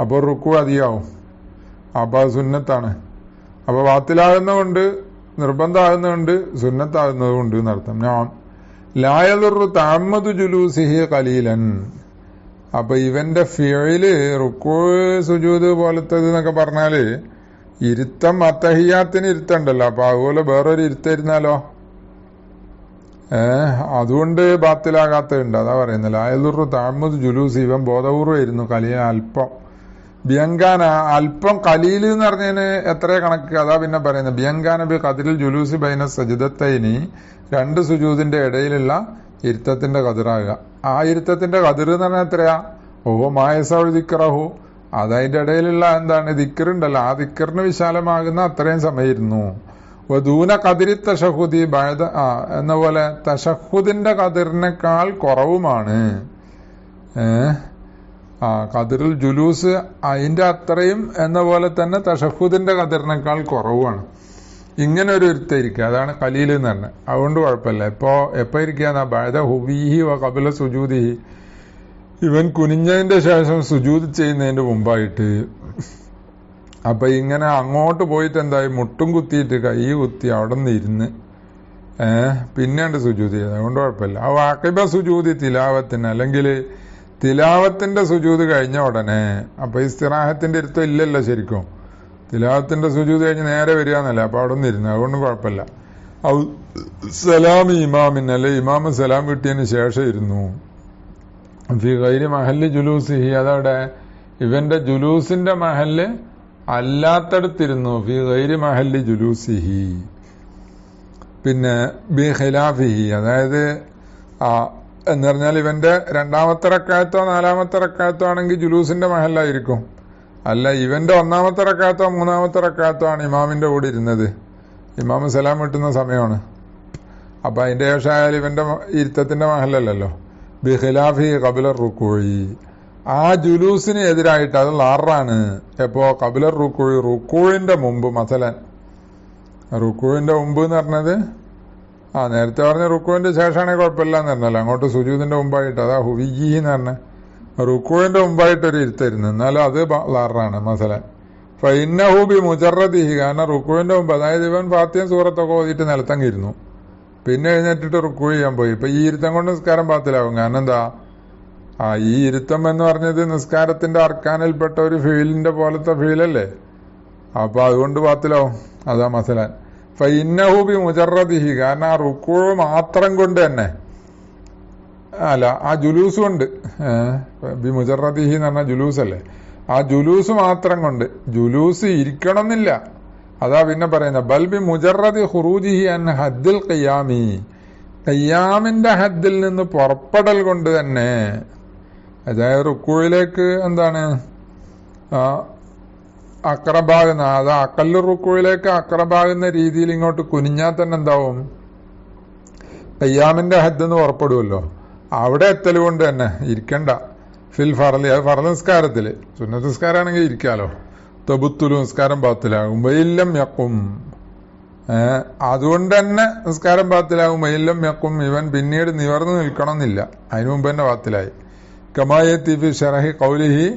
S1: അപ്പോൾ റുക്കൂ അധികമാവും, അപ്പോൾ അത് സുന്നത്താണ്. അപ്പോൾ ബാത്തിലാകുന്നതുകൊണ്ട്, നിർബന്ധമാകുന്നതുകൊണ്ട്, സുന്നത്താകുന്നതുകൊണ്ട് എന്നർത്ഥം. ഞാൻ ലായദുറു തഅമ്മദു ജുലൂസിഹി ഖലീലൻ. അപ്പൊ ഇവന്റെ ഫിഅല് റുക്കൂ സുജൂദ് പോലത്തത് എന്നൊക്കെ പറഞ്ഞാല് ഇരുത്തം അത്തഹിയാത്തിന് ഇരുത്തണ്ടല്ലോ. അപ്പൊ അതുപോലെ വേറൊരു ഇരുത്തിരുന്നാലോ അതുകൊണ്ട് ബാത്തിലാകാത്തതുണ്ട്. അതാ പറയുന്നത് ലായദുറു തഅമ്മദു ജുലൂസ്, ഇവൻ ബോധപൂർവ്വമായിരുന്നു കലീൽ അല്പം. ബിയങ്കാന അല്പം കലീൽ എന്ന് പറഞ്ഞതിന് എത്ര കണക്ക്, അതാ പിന്നെ പറയുന്നത് ബിയങ്കാന ബി ഖദ്രിൽ ജുലൂസി ബൈന സജ്ദത്തൈനി, 2 സുജൂദിന്റെ ഇടയിലുള്ള ഇരുത്തത്തിന്റെ കതിറാകുക. ആ ഇരുത്തത്തിന്റെ കതിർ എന്ന് പറഞ്ഞാൽ എത്രയാ, മായസൗ ദിക്റഹു, അതതിന്റെ ഇടയിലുള്ള എന്താണ് ദിക്റുണ്ടല്ലോ, ആ ദിക്റിന് വിശാലമാകുന്ന അത്രയും സമയമായിരുന്നു. ദൂന കതിരി തശഹുദി ബഅദ, എന്ന പോലെ തശഹുദിന്റെ കതിറിനേക്കാൾ കുറവുമാണ്. കതിറുൽ ജുലൂസ് അതിന്റെ അത്രയും എന്ന പോലെ തന്നെ തശഹുദിന്റെ കതിറിനേക്കാൾ കുറവാണ്. ഇങ്ങനെ ഒരു ഇരുത്തായിരിക്കുക, അതാണ് ഖലീൽ എന്ന് പറഞ്ഞത്. അതുകൊണ്ട് കുഴപ്പമില്ല. എപ്പോ ഇരിക്കുക ബഅദ ഹുവീഹി വ ഖബല സുജൂദിഹി, ഇവൻ കുനിഞ്ഞതിന്റെ ശേഷം സുജൂദ് ചെയ്യുന്നതിന്റെ മുമ്പായിട്ട്. അപ്പൊ ഇങ്ങനെ അങ്ങോട്ട് പോയിട്ട് എന്തായി, മുട്ടും കുത്തിയിട്ട് കൈ കുത്തി അവിടെ നിന്ന് ഇരുന്ന് പിന്നെയുണ്ട് സുജൂദ് ചെയ്തത്. അതുകൊണ്ട് കുഴപ്പമില്ല. ആ വാക്കിബ സുജൂദി തിലാവത്തിന്, അല്ലെങ്കിൽ തിലാവത്തിന്റെ സുജൂദ് കഴിഞ്ഞ ഉടനെ. അപ്പൊ ഇസ്തിറാഹത്തിന്റെ ഇരുത്തം ഇല്ലല്ലോ ശരിക്കും. തിലാവത്തിന്റെ സുജൂദ് കഴിഞ്ഞ് നേരെ വരിക എന്നല്ല, അപ്പൊ അവിടെ നിന്ന് ഇരുന്നു. അതുകൊണ്ട് കുഴപ്പമില്ല. സലാം ഇമാമിന്, അല്ലെ ഇമാമ് സലാം കിട്ടിയതിന് ശേഷം ഇരുന്നു. ഫി ഗൈരി മഹല്ലി ജുലൂസിഹി, അതവിടെ ഇവന്റെ ജുലൂസിന്റെ മഹല്ല് അല്ലാത്തടത്തിരുന്നു. ഫി ഗൈരി മഹല്ലി ജുലൂസിഹി. പിന്നെ ബി ഖിലാഫിഹി, അതായത് എന്ന് പറഞ്ഞാൽ ഇവന്റെ 2ാമത്തെ റക്അത്തോ 4ാമത്തെ റക്അത്തോ ആണെങ്കിൽ ജുലൂസിന്റെ മഹല്ലായിരിക്കും. അല്ല ഇവന്റെ 1ാമത്തെ റക്അത്തോ 3ാമത്തെ റക്അത്തോ ആണ് ഇമാമിന്റെ കൂടെ ഇരുന്നത്, ഇമാമ് സലാം കിട്ടുന്ന സമയമാണ്. അപ്പൊ അതിന്റെ ശേഷമായാലും ഇവന്റെ ഇരുത്തത്തിന്റെ മഹല്ലല്ലോ. ബി ഖിലാഫി ഖബല റുക്കൂഇ, ആ ജുലൂസിന് എതിരായിട്ട് അത് ലാറാണ്. എപ്പോ ഖബല റുക്കൂഇ, റുക്കൂഇന്റെ മുമ്പ്. മസലൻ റുക്കൂഇന്റെ മുമ്പ് എന്ന് പറഞ്ഞത് നേരത്തെ പറഞ്ഞ റുക്കൂഇന്റെ ശേഷമാണെങ്കിൽ കുഴപ്പമില്ല എന്ന് പറഞ്ഞല്ലോ. അങ്ങോട്ട് സുജൂദിന്റെ മുമ്പായിട്ട്, അതാ ഹുവിജി എന്ന് പറഞ്ഞ റുക്കൂഇന്റെ മുമ്പായിട്ടൊരു ഇരുത്തായിരുന്നു, എന്നാലും അത് ലാറാണ് മസലൻ. ഫഇന്നഹു ബി മുജറദിഹി, കാരണം റുക്കൂഇന്റെ മുമ്പ്, അതായത് ഇവൻ ഫാത്തിഹയും സൂറത്തൊക്കെ ഓതിയിട്ട് നിലത്തങ്ങിരുന്നു, പിന്നെ എഴുന്നേറ്റിട്ട് റുക്കൂ ചെയ്യാൻ പോയി. ഇപ്പൊ ഈ ഇരുത്തം കൊണ്ട് നിസ്കാരം ബാത്തിലാവും. കാരണം എന്താ, ഈ ഇരുത്തം എന്ന് പറഞ്ഞത് നിസ്കാരത്തിന്റെ അർക്കാനിൽപ്പെട്ട ഒരു ഫീലിന്റെ പോലത്തെ ഫീലല്ലേ. അപ്പൊ അതുകൊണ്ട് ബാത്തിലാവും. അതാ മസലാൻ. ഫഇന്നഹു ബി മുജറദിഹി, കാരണം ആ റുക്കൂ മാത്രം കൊണ്ട് തന്നെ അല്ല, ആ ജുലൂസ് കൊണ്ട് ബി മുജറദിഹി എന്ന് പറഞ്ഞ ജുലൂസ് അല്ലേ, ആ ജുലൂസ് മാത്രം കൊണ്ട്, ജുലൂസ് ഇരിക്കണം എന്നില്ല. അതാ പിന്നെ പറയുന്നത് ബൽ ബി മുജറദി ഖുറൂജിഹി അൻ ഹദ്ദിൽ ഖിയാമി, ഖിയാമിന്റെ ഹദ്ദിൽ നിന്ന് പുറപ്പെടൽ കൊണ്ട് തന്നെ, അതായത് റുക്കൂയിലേക്ക് എന്താണ് അക്രബാകുന്ന, അത് അക്കല്ലു റുക്കൂയിലേക്ക് അക്രബാകുന്ന രീതിയിൽ ഇങ്ങോട്ട് കുനിഞ്ഞാൽ തന്നെ എന്താവും, ഖിയാമിന്റെ ഹദ്ദ് എന്ന് പുറപ്പെടുമല്ലോ. അവിടെ എത്തൽ കൊണ്ട് തന്നെ ഇരിക്കണ്ട. ഫിൽ ഫർലി, അത് ഫർള് നിസ്കാരത്തില്, സുന്നത്ത് നിസ്കാരമാണെങ്കിൽ ഇരിക്കാലോ. തബുത്തുലു, നിസ്കാരം ബാത്തിലാകും. വൈല്ലം യക്കും, അതുകൊണ്ട് തന്നെ നിസ്കാരം ബാത്തിലാകും. വൈല്ലം യക്കും, ഇവൻ പിന്നീട് നിവർന്നു നിൽക്കണം എന്നില്ല, അതിനു മുമ്പ് തന്നെ ബാത്തിലായി. കമായത്തി ഫി ശറഹി ഖൗലിഹി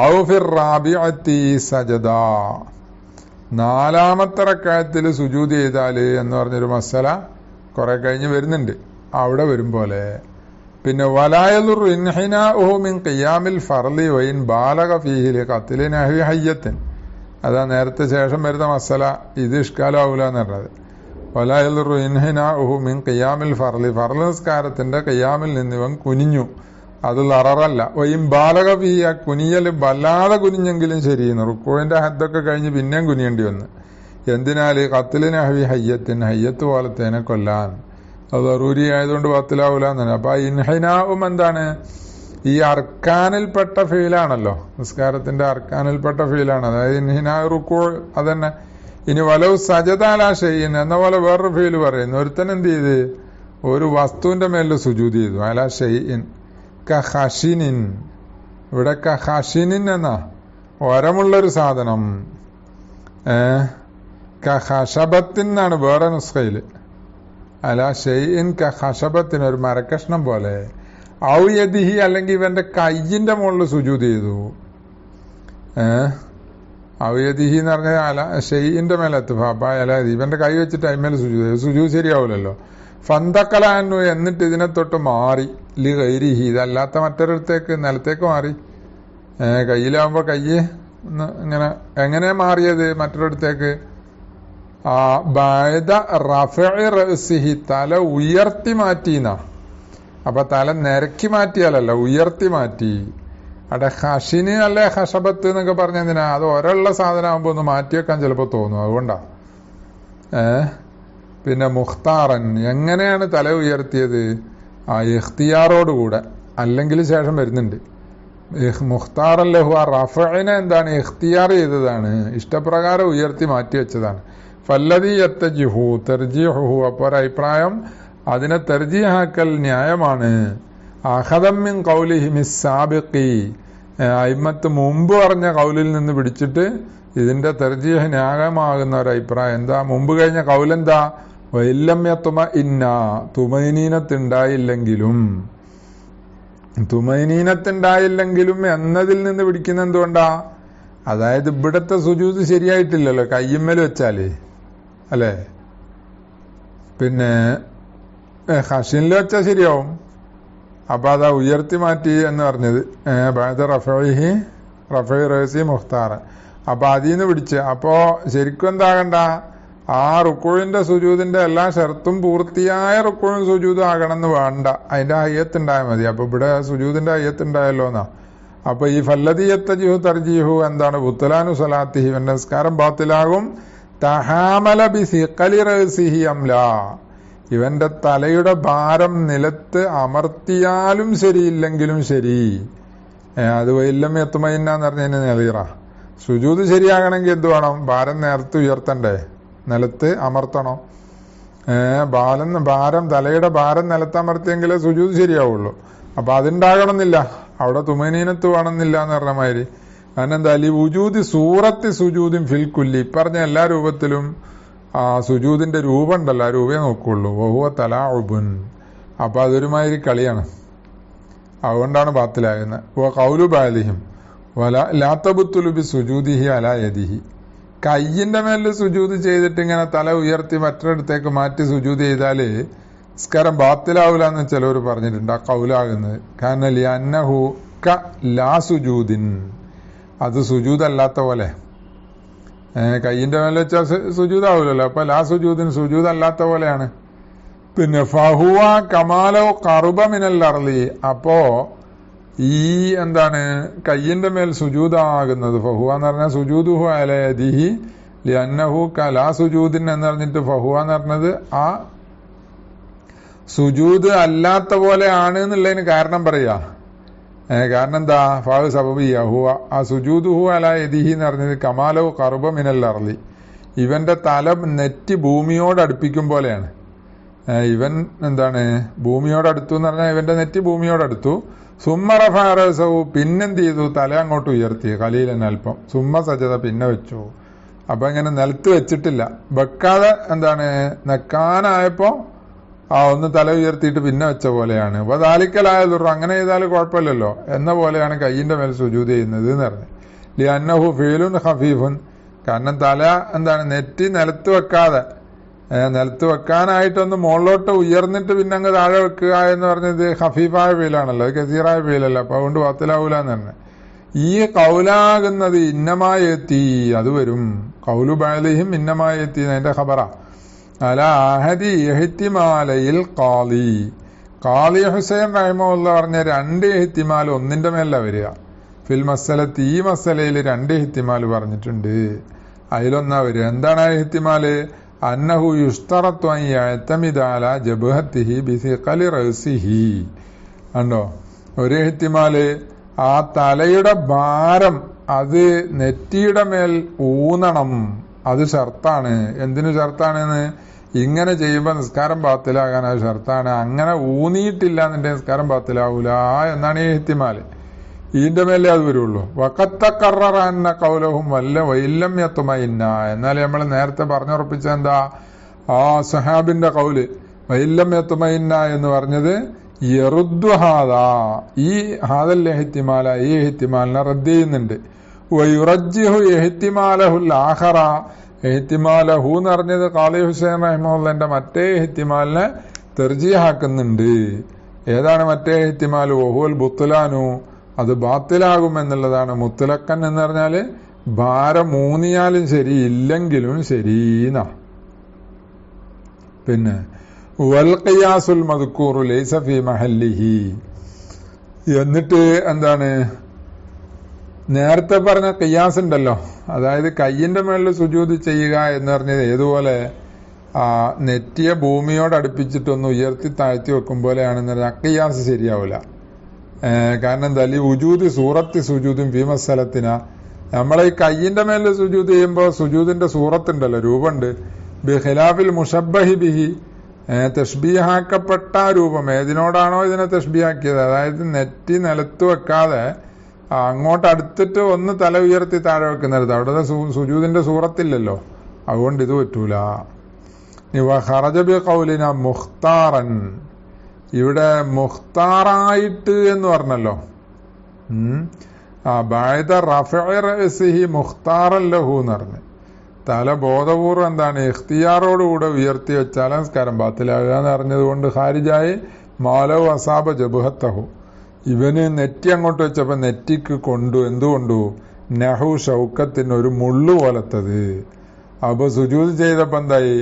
S1: ഔ ഫിർ റാബിഅത്തി സജദാ, നാലാമത്തെ റക്അത്തിൽ സുജൂദ് ചെയ്താല് എന്ന് പറഞ്ഞൊരു മസല കുറെ കഴിഞ്ഞ് വരുന്നുണ്ട്, അവിടെ വരും പോലെ. പിന്നെ വലായലുർ ഇൻഹിനാഉഹു മിൻ ഖിയാമിൽ ഫർളി വഇൻ ബാലഗ ഫീഹി ലിഖത്ലി നഹ്വി ഹയ്യത്തിൻ, അതാ നേരത്തെ ശേഷം വരുന്ന മസല, ഇത് ഇഷ്കാലാവൂല എന്ന് പറഞ്ഞത്. വലായലുർ ഇൻഹിനാഉഹു മിൻ ഖിയാമിൽ ഫർളി, ഫർള് നിസ്കാരത്തിന്റെ ഖിയാമിൽ നിന്ന് ഇവൻ കുനിഞ്ഞു, അത് ലററല്ല. വഇൻ ബാലഗ ഫീഹി, ആ കുനിയൽ വല്ലാതെ കുനിഞ്ഞെങ്കിലും ശരിയെന്ന്, റുക്കൂഇന്റെ ഹദ്ദൊക്കെ കഴിഞ്ഞ് പിന്നെയും കുനിയേണ്ടി വന്ന്. എന്തിനാല് ഖത്ലി നഹ്വി ഹയ്യത്തിൻ, ഹയ്യത്ത് പോലത്തേനെ കൊല്ലാൻ, അത് അറൂരി ആയതുകൊണ്ട് ബാത്തിലാവൂല എന്നാണ്. അപ്പൊ ഇൻഹിനാവും എന്താണ്, ഈ അർക്കാനിൽപ്പെട്ട ഫീലാണല്ലോ, നിസ്കാരത്തിന്റെ അർക്കാനിൽപ്പെട്ട ഫീലാണ്. അതായത് ഇൻഹിനാ റുക്കൂ അതന്നെ. ഇനി വലവ് സജദാലാ ഷൈഇൻ എന്ന പോലെ വേറൊരു ഫീല് പറയുന്നു. ഒരുത്തൻ എന്ത് ചെയ്ത്, ഒരു വസ്തുവിന്റെ മേലിൽ സുജൂദ് ചെയ്തു, അലാ ഷൈഇൻ കഖശിനിൻ, ഇവിടെ കഖശിനിൻ എന്നാ ഒരമുള്ളൊരു സാധനം, കഖശബത്തിൻ എന്നാണ് വേറെ നുസ്ഖയില്. അല ഷൈഇൻ കഖശബത്തിന്, ഒരു മരക്കഷ്ണം പോലെ. ഔ യദിഹി, അല്ലെങ്കിൽ ഇവന്റെ കയ്യിന്റെ മുകളിൽ സുജൂദ് ചെയ്തു. ഔ യദിഹി എന്ന് പറഞ്ഞാൽ അല ഷൈഇന്റെ മേലെത്തു, അല ഇവന്റെ കൈ വെച്ചിട്ട് അതിന്മേൽ സുജൂദ് ചെയ്തു, സുജൂദ് ശരിയാവില്ലല്ലോ. ഫന്തക്കലാന്നു, എന്നിട്ട് ഇതിനെ തൊട്ട് മാറി, ലി ഗൈരിഹി, ഇതല്ലാത്ത മറ്റൊരിടത്തേക്ക്, നിലത്തേക്ക് മാറി. കയ്യിലാവുമ്പോ കയ്യ് ഇങ്ങനെ, എങ്ങനെ മാറിയത് മറ്റൊരിടത്തേക്ക്, തല ഉയർത്തി മാറ്റിന്നാ. അപ്പൊ തല നിരക്കി മാറ്റിയാലല്ല, ഉയർത്തി മാറ്റി. അവിടെ ഹഷിന് അല്ലെ ഹഷബത്ത് എന്നൊക്കെ പറഞ്ഞെന്തിനാ, അത് ഒരള്ള സാധനം ആകുമ്പോ ഒന്ന് മാറ്റി വെക്കാൻ ചിലപ്പോ തോന്നും, അതുകൊണ്ടാ. പിന്നെ മുഖ്താറൻ, എങ്ങനെയാണ് തല ഉയർത്തിയത്, ആ ഇഖ്തിയാറോടുകൂടെ, അല്ലെങ്കിൽ ശേഷം വരുന്നുണ്ട് മുഖ്താറൻ ലഹു, ആ റഫഇനെ എന്താണ് ഇഖ്തിയാർ ചെയ്തതാണ്, ഇഷ്ടപ്രകാരം ഉയർത്തി മാറ്റി വെച്ചതാണ്. ഫല്ലദീ യത്തജിഹു തർജീഹുഹു, അപ്പോൾ ഒരഭിപ്രായം അതിനെ തർജീഹാക്കൽ ന്യായമാണ്. അഖദം മിൻ ഖൗലിഹി മിസ്സാബിഖി, അയിമ്മത്ത് മുമ്പ് പറഞ്ഞ കൗലിൽ നിന്ന് പിടിച്ചിട്ട് ഇതിന്റെ തർജീഹ് ന്യായമാകുന്ന ഒരഭിപ്രായം. എന്താ മുമ്പ് കഴിഞ്ഞ കൗലെന്താ, വഇല്ലം യത്മഇന്ന, തുമൈനീനത്തുണ്ടായില്ലെങ്കിലും, തുമൈനീനത്തുണ്ടായില്ലെങ്കിലും എന്നതിൽ നിന്ന് പിടിക്കുന്ന എന്തുകൊണ്ടാ, അതായത് ഇവിടത്തെ സുജൂദ് ശരിയായിട്ടില്ലല്ലോ കയ്യമ്മൽ വെച്ചാല്, അല്ലേ. പിന്നെ ഹഷിനിൽ വെച്ചാൽ ശരിയാവും. അപ്പൊ അതാ ഉയർത്തി മാറ്റി എന്ന് പറഞ്ഞത് ബഅദ റഫഇഹി റഫഇ റഅസി മുഖ്താർ. അപ്പൊ അതിന്ന് പിടിച്ച്, അപ്പോ ശരിക്കും എന്താകണ്ട, ആ റുക്കൂഴിന്റെ സുജൂദിന്റെ എല്ലാ ഷർത്തും പൂർത്തിയായ റുക്കൂഴും സുജൂദും ആകണമെന്ന് വേണ്ട, അതിന്റെ ഹയ്യത്ത് ഉണ്ടായാൽ മതി. അപ്പൊ ഇവിടെ സുജൂദിന്റെ ഹയ്യത്ത് ഉണ്ടായല്ലോ എന്നാ. അപ്പൊ ഈ ഫല്ലദീ യത്തജിഹു തർജീഹു എന്താണ്, ബുത്ലാനു സ്വലാത്തിഹി, ഇവന്റെ നിസ്കാരം ബാത്തിലാകും. തഹാമല ബിസിഖലി റഅസിഹി അംലാ, ഇവന്റെ തലയുടെ ഭാരം നിലത്ത് അമർത്തിയാലും ശരിയില്ലെങ്കിലും ശരി. അത് വൈല്ലം യത്മഇന്നാന്ന് പറഞ്ഞതിന് നെലീറ. സുജൂദ് ശരിയാകണമെങ്കിൽ എന്ത് വേണം, ഭാരം നേരത്തെ ഉയർത്തണ്ടേ, നിലത്ത് അമർത്തണം. ഭാരം തലയുടെ ഭാരം നിലത്തമർത്തിയെങ്കിലേ സുജൂദ് ശരിയാവുള്ളൂ. അപ്പൊ അതുണ്ടാകണമെന്നില്ല, അവിടെ തുമനീനത്ത് വേണമെന്നില്ല എന്ന് പറഞ്ഞ മാതിരി. അതിനെന്താ ലി വുജൂദി സൂറത്തി സുജൂദിൻ ഫിൽ കുല്ലി, പറഞ്ഞ എല്ലാ രൂപത്തിലും ആ സുജൂദിന്റെ രൂപം ഉണ്ടല്ലോ, ആ രൂപയെ നോക്കുള്ളൂ. വഹുവ തലാഉബുൻ, അപ്പൊ അതൊരുമാതിരി കളിയാണ്, അതുകൊണ്ടാണ് ബാത്തിലാകുന്നത്. ഖൗലു ബാലിഹിം ലാ തബ്തുലു ബി സുജൂദിഹി അലാ യദിഹി, കയ്യിന്റെ മേലിൽ സുജൂദ് ചെയ്തിട്ട് ഇങ്ങനെ തല ഉയർത്തി മറ്റൊരിടത്തേക്ക് മാറ്റി സുജൂദ് ചെയ്താല് നിസ്കാരം ബാത്തിലാവൂല എന്ന് ചിലവർ പറഞ്ഞിട്ടുണ്ട്. ആ കൗലാകുന്നത് കാരണം ലിഅന്നഹു ക ലാ സുജൂദിൻ, അത് സുജൂദല്ലാത്ത പോലെ. കയ്യിന്റെ മേലെ വെച്ചാൽ സുജൂദാവൂലല്ലോ, അപ്പൊ ലാ സുജൂദിൻ സുജൂദല്ലാത്ത പോലെയാണ്. പിന്നെ ഫഹുവ കമാലോ കറുബ മിനൽ അർളി, അപ്പോ ഈ എന്താണ് കയ്യിന്റെ മേൽ സുജൂദാകുന്നത്, ഫഹുവ എന്ന് പറഞ്ഞാൽ സുജൂദുഹു അലാ യദിഹി ലിഅന്നഹു കലാ സുജൂദിൻ എന്ന് പറഞ്ഞിട്ട് ഫഹുവ എന്ന് പറഞ്ഞത് ആ സുജൂദ് അല്ലാത്ത പോലെ ആണ് എന്നുള്ളതിന് കാരണം പറയാ. കാരണം എന്താ, ഫാഹു സബബിയ ഹുവ ആ സുജൂദുഹു അലാ യദിഹി എന്ന് പറഞ്ഞത് കമാലോ കറുബ മിനൽ അർളി, ഇവന്റെ തല നെറ്റി ഭൂമിയോട് അടുപ്പിക്കും പോലെയാണ്. ഇവൻ എന്താണ് ഭൂമിയോടടുത്തു എന്ന് പറഞ്ഞാൽ ഇവന്റെ നെറ്റി ഭൂമിയോടടുത്തു. സുമ്മ റഫഅറസഹു, പിന്നെന്ത് ചെയ്തു, തല അങ്ങോട്ട് ഉയർത്തി, ഖലീലൻ അല്പം. സുമ്മ സജദ, പിന്നെ വെച്ചു. അപ്പൊ ഇങ്ങനെ നിലത്ത് വെച്ചിട്ടില്ല, വെക്കാതെ എന്താണ് നെക്കാനായപ്പോ ഒന്ന് തല ഉയർത്തിയിട്ട് പിന്നെ വെച്ച പോലെയാണ്. അപ്പൊ ദാലിക്കലായതുറ, അങ്ങനെ ചെയ്താൽ കുഴപ്പമില്ലല്ലോ എന്ന പോലെയാണ് കയ്യിന്റെ മേൽ സുജൂദ് ചെയ്യുന്നത് എന്ന് പറഞ്ഞു. ലിഅന്നഹു ഫീലുൻ ഖഫീഫുൻ, കാരണം തല എന്താണ് നെറ്റി നിലത്ത് വെക്കാതെ, നിലത്ത് വെക്കാനായിട്ടൊന്ന് മുകളിലോട്ട് ഉയർന്നിട്ട് പിന്നെ അങ്ങ് താഴെ വെക്കുക എന്ന് പറഞ്ഞത് ഹഫീഫായ ഫീലാണല്ലോ, അത് കസീറായ ഫീലല്ല. അപ്പൊ അതുകൊണ്ട് വാത്തിലാവൂല എന്ന് തന്നെ. ഈ കൗലാകുന്നത് ഇന്നമായ എത്തി, അത് വരും. കൗലു ബഅലിഹിം ഇന്നമായ എത്തി അതിന്റെ ഖബറ അല അഹദി ഇഹ്തിമാലയിൽ ഖാലി ഹുസൈൻ റഹിമഹുല്ല പറഞ്ഞ രണ്ട് ഇഹ്തിമാൽ ഒന്നിന്റെ മേല വരിക. ഫിൽ മസലത്ത്, ഈ മസലയിൽ രണ്ട് ഇഹ്തിമാൽ പറഞ്ഞിട്ടുണ്ട്, അതിലൊന്നാ വരിക. എന്താണ് ആ ഇഹ്തിമാല്? അന്നഹു യുസ്തറത്തു അൻ യഅ്തമിദ അലാ ജബ്ഹത്തിഹി ബിസിഖലി റഅസിഹി. കണ്ടോ, ഒരു ഇഹ്തിമാല് ആ തലയുടെ ഭാരം അത് നെറ്റിയുടെ മേൽ ഊന്നണം, അത് ഷർത്താണ്. എന്തിനു ഷർത്താണെന്ന്, ഇങ്ങനെ ചെയ്യുമ്പോൾ നിസ്കാരം ബാത്തിലാകാൻ അത് ഷർത്താണ്. അങ്ങനെ ഊന്നിയിട്ടില്ല എന്നെ നിസ്കാരം ബാത്തിലാവൂല എന്നാണ് ഈ ഇഹ്തിമാല്. ഇതിന്റെ മേലെ അത് വരുള്ളൂ. വഖത്തഖററ അന്ന ഖൗലഹും വല്ല വൈലം യത്മഇന്ന, എന്നാൽ നമ്മൾ നേരത്തെ പറഞ്ഞുറപ്പിച്ച എന്താ, ആ സഹാബിന്റെ ഖൗല് വൈലം യത്മഇന്ന എന്ന് പറഞ്ഞത് യറുദ്ദു ഹാദാ, ഈ ഹാദൽ ഇഹ്തിമാല, ഈ ഇഹ്തിമാലിനെ റദ്ദ് ചെയ്യുന്നുണ്ട്. വയുറജ്ജിഹു ഇഹ്തിമാലഹുൽ ആഖറ, ഇഹ്തിമാലഹു എന്ന് പറഞ്ഞത് ഖാലി ഹുസൈൻ റഹിമഹുള്ളാന്റെ മറ്റേ ഇഹ്തിമാലിനെ തർജീഹാക്കുന്നുണ്ട്. ഏതാണ് മറ്റേ ഇഹ്തിമാൽ? വഹുവൽ ബുത്ലാനു, അത് ബാത്തിലാകും എന്നുള്ളതാണ്. മുത്തലക്കൻ എന്ന് പറഞ്ഞാല് ഭാരം മൂന്നിയാലും ശരി ഇല്ലെങ്കിലും ശരീന. പിന്നെ വൽ ഖിയാസുൽ മദ്കൂറു ലൈസ ഫീ മഹല്ലിഹി, എന്നിട്ട് എന്താണ് നേരത്തെ പറഞ്ഞ ഖിയാസ് ഉണ്ടല്ലോ, അതായത് കയ്യിന്റെ മേളിൽ സുജൂദ് ചെയ്യുക എന്ന് പറഞ്ഞത് ഏതുപോലെ നെറ്റിയെ ഭൂമിയോട് അടുപ്പിച്ചിട്ടൊന്ന് ഉയർത്തി താഴ്ത്തി വെക്കും പോലെയാണെന്ന് പറഞ്ഞാൽ ഖിയാസ് ശരിയാവില്ല. കാരണം എന്താ, ഉജൂദ് സൂറത്തി സുജൂദും ഫീ മസലത്തിന, നമ്മളെ ഈ കയ്യിന്റെ മേലിൽ സുജൂദ് ചെയ്യുമ്പോൾ സുജൂദിന്റെ സൂറത്തുണ്ടല്ലോ, രൂപമുണ്ട്. ബിഖിലാഫിൽ മുഷബ്ബഹി ബിഹി, തഷ്ബീഹാക്കപ്പെട്ട രൂപം ഏതിനോടാണോ ഇതിനെ തഷ്ബീഹാക്കിയത്, അതായത് നെറ്റി നിലത്ത് വെക്കാതെ അങ്ങോട്ട് അടുത്തിട്ട് ഒന്ന് തല ഉയർത്തി താഴെ വെക്കുന്നിടത്ത് അവിടെ സുജൂദിന്റെ സൂറത്തില്ലല്ലോ, അതുകൊണ്ട് ഇത് പറ്റൂല. ഖറജ ബി ഖൗലിന മുഖ്താറൻ, ഇവിടെ മുഖ്താറായിട്ട് എന്ന് പറഞ്ഞല്ലോ. ബഅദ റഫഇ റഅസിഹി മുഖ്താറൻ ലഹു എന്ന് പറഞ്ഞു. തല ബോധപൂർവ്വം എന്താണ് ഇഖ്തിയാറോടുകൂടെ ഉയർത്തി വെച്ചാൽ നമസ്കാരം ബാത്തിലാകുക എന്ന് പറഞ്ഞത് കൊണ്ട് ഖാരിജായി മാലവ് അസാബ ജബുഹത്തഹു, ഇവന് നെറ്റി അങ്ങോട്ട് വെച്ചപ്പോ നെറ്റിക്ക് എന്തുകൊണ്ടു നഹു ഷൗക്കത്തിന് ഒരു മുള്ളു പോലത്തത്. അപ്പൊ സുജൂദ് ചെയ്തപ്പോ എന്തായി,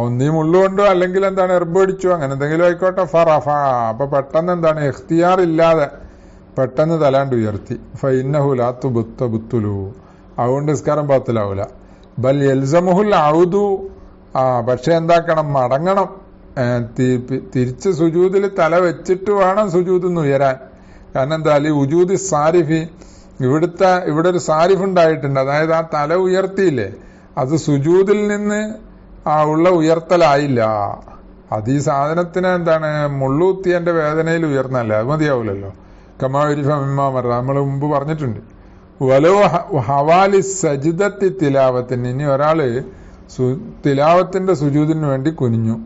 S1: ഒന്നീ മുള്ളുകൊണ്ടോ അല്ലെങ്കിൽ എന്താണ് എർബടിച്ചു, അങ്ങനെ എന്തെങ്കിലും ആയിക്കോട്ടെ. ഫറഫ, അപ്പൊ പെട്ടെന്ന് എന്താണ് ഇഖ്തിയാർ ഇല്ലാതെ പെട്ടെന്ന് തലാണ്ട് ഉയർത്തി. ഫഇന്നഹു ലാ തുബത്തുലു, അതുകൊണ്ട് നിസ്കാരം ബാത്തിലാവൂല. ബൽ യൽസമുഹുൽ ഔദു, പക്ഷെ എന്താക്കണം, മടങ്ങണം. തിരിച്ച് സുജൂദിൽ തല വെച്ചിട്ട് വേണം സുജൂദിന്ന് ഉയരാൻ. കാരണം എന്താ, ഉജൂദി സാരിഫി, ഇവിടെ ഒരു സാരിഫ് ഉണ്ടായിട്ടുണ്ട്. അതായത് ആ തല ഉയർത്തിയില്ലേ, അത് സുജൂദിൽ നിന്ന് ഉള്ള ഉയർത്തലായില്ല. അത് ഈ സാധനത്തിന് എന്താണ് മുള്ളൂത്തിയന്റെ വേദനയിൽ ഉയർന്നല്ലേ, അത് മതിയാവൂലല്ലോ. കമാരിഫമിമാമർ നമ്മൾ മുമ്പ് പറഞ്ഞിട്ടുണ്ട്. വലോ ഹവാലി സജിദത്തി തിലാവത്തിന്, ഇനി ഒരാള് തിലാവത്തിന്റെ സുജൂദിന് വേണ്ടി കുനിഞ്ഞു,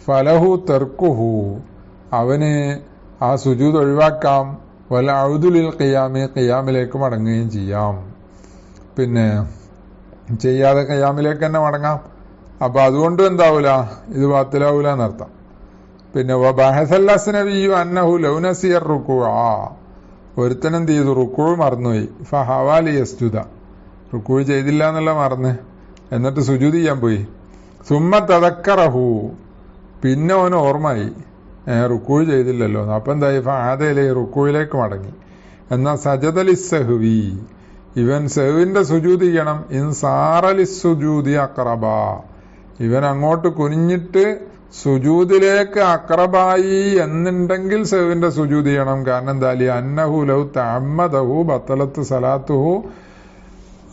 S1: ഫലഹു തെർക്കുഹു, അവന് ആ സുജൂദ് ഒഴിവാക്കാം. വല ഔദുലിൽ ഖിയാമി, ഖിയാമിലേക്ക് മടങ്ങുകയും ചെയ്യാം. പിന്നെ ചെയ്യാതെ ഖിയാമിലേക്ക് തന്നെ മടങ്ങാം. അപ്പൊ അതുകൊണ്ട് എന്താവൂല, ഇത് ബാത്തിലാവൂല എന്നർത്ഥം. പിന്നെ ബഹസല്ലസ്നബിയു അന്നഹു ലൗ നസിയ റുകൂഅ, ഒരുത്തനെന്ത് ചെയ്തു, റുക്കൂ മറന്നുപോയി. ഫഹവാലി യസ്ജുദ, റുക്കൂ ചെയ്തില്ല എന്നുള്ള മറന്ന്, എന്നിട്ട് സുജൂദ് ചെയ്യാൻ പോയി. സുമ്മ തദക്കറഹു, പിന്നെ അവന് ഓർമ്മയായി റുക്കൂ ചെയ്തില്ലല്ലോ. അപ്പം എന്തായി? ഫഅദല റുക്കൂയിലേക്ക് മടങ്ങി. എന്നാൽ സജദലി സഹ്വി, ഇവൻ സഹ്വിന്റെ സുജൂദ് ചെയ്യണം. ഇൻസാറലി സുജൂദി അഖറബ, ഇവൻ അങ്ങോട്ട് കുനിഞ്ഞിട്ട് സുജൂദിലേക്ക് അഖറബായി എന്നുണ്ടെങ്കിൽ സഹ്വിന്റെ സുജൂദ് ചെയ്യണം. കാരണം എന്താ? അന്നഹു ലൗ തഅമ്മദഹു ബത്തലത്ത് സലാത്തുഹു,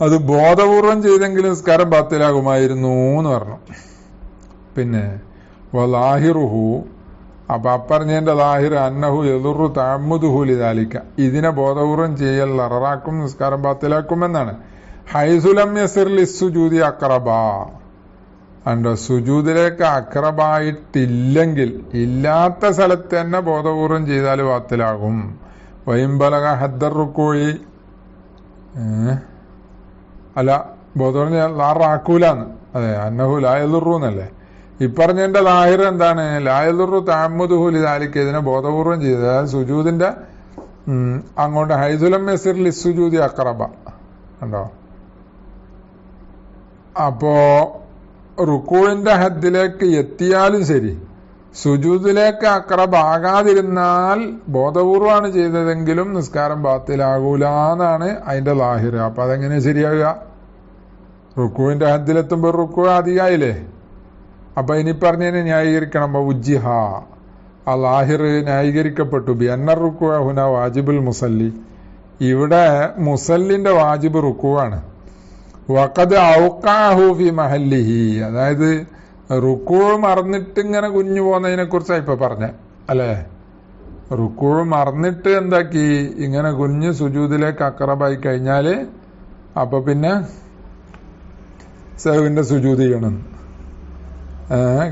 S1: അത് ബോധപൂർവം ചെയ്തെങ്കിലും നിസ്കാരം ബാത്തിലാകുമായിരുന്നു എന്ന് പറഞ്ഞു. പിന്നെ വലാഹിറുഹു, അപ്പൊ അപ്പറഞ്ഞതിന്റെ ലാഹിർ അന്നഹു യദുറു തഅമ്മുദുഹു ലിദാലിക, ഇതിനെ ബോധപൂർവം ചെയ്യൽ ലററാക്കും, നിസ്കാരം ബാത്തിലാക്കും എന്നാണ്. ഹൈസുലം യസിർ ലിസ്സുജൂദി അഖറബ, അണ്ടോ സുജൂദിലേക്ക് അഖറബായിട്ടില്ലെങ്കിൽ ഇല്ലാത്ത സ്ഥലത്ത് തന്നെ ബോധപൂർവം ചെയ്താൽ ബാത്തിലാകും. വൈംബലക ഹദ്ദർ റുക്കൂയി, അല്ല ബോധപൂർവം ലാറാക്കൂലാന്ന്. അതെ, അന്നഹു ലായലുറു എന്നല്ലേ. ഇപ്പറഞ്ഞതിന്റെ ലാഹിർ എന്താണ്? ലായലുറു തഅമ്മുദുഹു ലിദാലിക, ഇതിനെ ബോധപൂർവം ചെയ്ത്, അതായത് സുജൂദിന്റെ അങ്ങോട്ട് ഹൈസുലം യസിർ ലിസ്സുജൂദി അഖറബ ഉണ്ടോ. അപ്പോ റുക്കൂവിന്റെ ഹദ്ദിലേക്ക് എത്തിയാലും ശരി, സുജൂദിലേക്ക് അഖറബാകാതിരുന്നാൽ ബോധപൂർവമാണ് ചെയ്തതെങ്കിലും നിസ്കാരം ബാത്തിലാകൂലെന്നാണ് അതിന്റെ ലാഹിർ. അപ്പൊ അതെങ്ങനെ ശരിയാകുക? റുക്കൂവിന്റെ ഹദ്ദിലെത്തുമ്പോൾ റുക്കൂ അധികമായില്ലേ. അപ്പൊ ഇനി പറഞ്ഞതിനെ ന്യായീകരിക്കണം. ഉജ്ജിഹ, ആ ലാഹിർ ന്യായീകരിക്കപ്പെട്ടു. ബി അന്ന റുക്കൂ ഹുന വാജിബുൽ മുസല്ലി, ഇവിടെ മുസല്ലിന്റെ വാജിബ് റുക്കൂവാണ്. വഖദ് ഔഖഅഹു ഫി മഹല്ലിഹി, അതായത് റുക്കൂ മറന്നിട്ട് ഇങ്ങനെ കുഞ്ഞു പോകുന്നതിനെ കുറിച്ചാണ് ഇപ്പൊ പറഞ്ഞത് അല്ലേ. റുക്കൂ മറന്നിട്ട് എന്താക്കി ഇങ്ങനെ കുഞ്ഞ് സുജൂദിലേക്ക് അഖറബായി കഴിഞ്ഞാല് അപ്പൊ പിന്നെ സഹ്വിന്റെ സുജൂദ് ചെയ്യണം.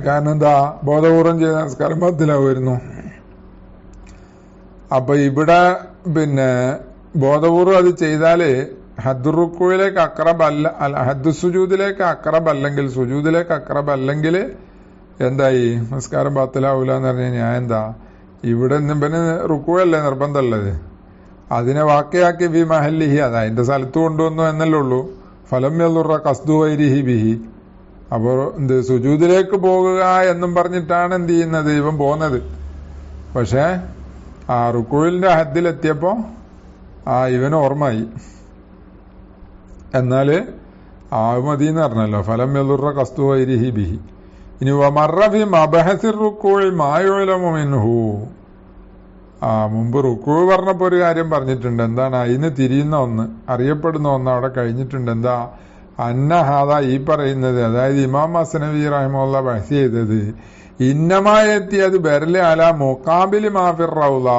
S1: കാരണം എന്താ? ബോധപൂർവം ചെയ്ത നമസ്കാരം ബാത്തിലാവുമായിരുന്നു. അപ്പൊ ഇവിടെ പിന്നെ ബോധപൂർവം അത് ചെയ്താല് ഹദ്ദുറുക്കൂയിലേക്ക് അഖറബ് അല്ല, ഹദ്ദു സുജൂദിലേക്ക് അഖറബ് അല്ലെങ്കിൽ, സുജൂദിലേക്ക് അഖറബ് അല്ലെങ്കിൽ എന്തായി? നമസ്കാരം ബാത്തിലാവൂല എന്ന് പറഞ്ഞു കഴിഞ്ഞാൽ എന്താ? ഇവിടെ പിന്നെ റുക്കൂവല്ലേ നിർബന്ധമുള്ളത്, അതിനെ വാക്കയാക്കി ഫി മഹല്ലിഹി, അത് അതിന്റെ സ്ഥലത്ത് കൊണ്ടുവന്നു എന്നല്ലേ ഉള്ളൂ. ഫലം യളുറ ഖസ്ദു ഗൈരിഹി ബിഹി, അപ്പോൾ എന്ത് സുജൂദിലേക്ക് പോകുക എന്നും പറഞ്ഞിട്ടാണ് എന്ത് ചെയ്യുന്നത് ഇവൻ പോകുന്നത്. പക്ഷെ ആ റുക്കൂവിന്റെ ഹദ്ദിലെത്തിയപ്പോ ഇവന് ഓർമ്മയായി. എന്നാല് മദീന്ന് പറഞ്ഞല്ലോ, ഫലം യളുറ ഖസ്ദു ഗൈരിഹി ബിഹി. ഇനി വമറ ഫി മബഹസിർ റുക്കൂഇ മാ യുഅലമു മിൻഹു, മുമ്പ് റുക്കൂ പറഞ്ഞപ്പോ ഒരു കാര്യം പറഞ്ഞിട്ടുണ്ട്. എന്താണ്? അതിന് തിരിയുന്ന ഒന്ന്, അറിയപ്പെടുന്ന ഒന്ന് അവിടെ കഴിഞ്ഞിട്ടുണ്ട്. എന്താ? അന്നഹാദ, ഈ പറയുന്നത്, അതായത് ഇമാം അസ്നവി റഹിമഹുല്ലാഹ് ബഹ്സ് ചെയ്തത്, ഇന്നമായെത്തി അത് ബെർലെ അല മുഖാബിലി മാഫിർ റൗള,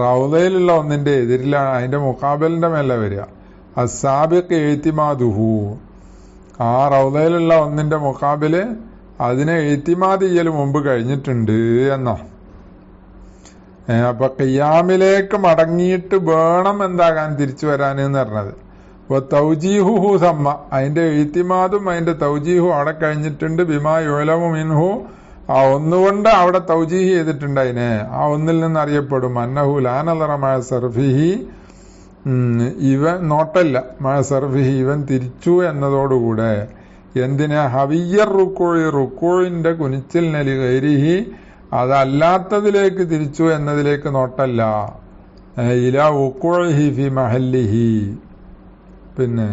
S1: റൗളയിലുള്ള ഒന്നിന്റെ എതിരിലാണ്, അതിന്റെ മുഖാബിലിന്റെ മേലെ വരിക. അസാബിഖ് എഴുത്തിമാദുഹു, ആ റൗളയിലുള്ള ഒന്നിന്റെ മുഖാബില് അതിനെ എഴുത്തിമാദ് ചെയ്യൽ മുമ്പ് കഴിഞ്ഞിട്ടുണ്ട് എന്നാ. അപ്പൊ ഖിയാമിലേക്ക് മടങ്ങിയിട്ട് വേണം എന്താകാൻ, തിരിച്ചു വരാൻ എന്ന് പറഞ്ഞത്. അപ്പൊ തൗജീഹുഹു സമ്മ, അതിന്റെ എഴുത്തിമാദും അതിന്റെ തൗജീഹും അവിടെ കഴിഞ്ഞിട്ടുണ്ട്. ബിമാ യുഅലമു മിൻഹു, ആ ഒന്നുകൊണ്ട് അവിടെ തൗജീഹ് ചെയ്തിട്ടുണ്ട് അതിനെ, ആ ഒന്നിൽ നിന്ന് അറിയപ്പെടും. അന്നഹു ലാ നളറ മഅ സർഫിഹി, ഇവൻ നോട്ടല്ല, മഅ സർഫിഹി ഇവൻ തിരിച്ചു എന്നതോടുകൂടെ എന്തിനാ? ഹവിയ്യർ റുക്കൂഇ, റുക്കൂഇന്റെ കുനിച്ചിൽ നലി ഗൈരിഹി, അതല്ലാത്തതിലേക്ക് തിരിച്ചു എന്നതിലേക്ക് നോട്ടല്ല. ഇലാ വുഖൂഇഹി ഫി മഹല്ലിഹി, പിന്നെ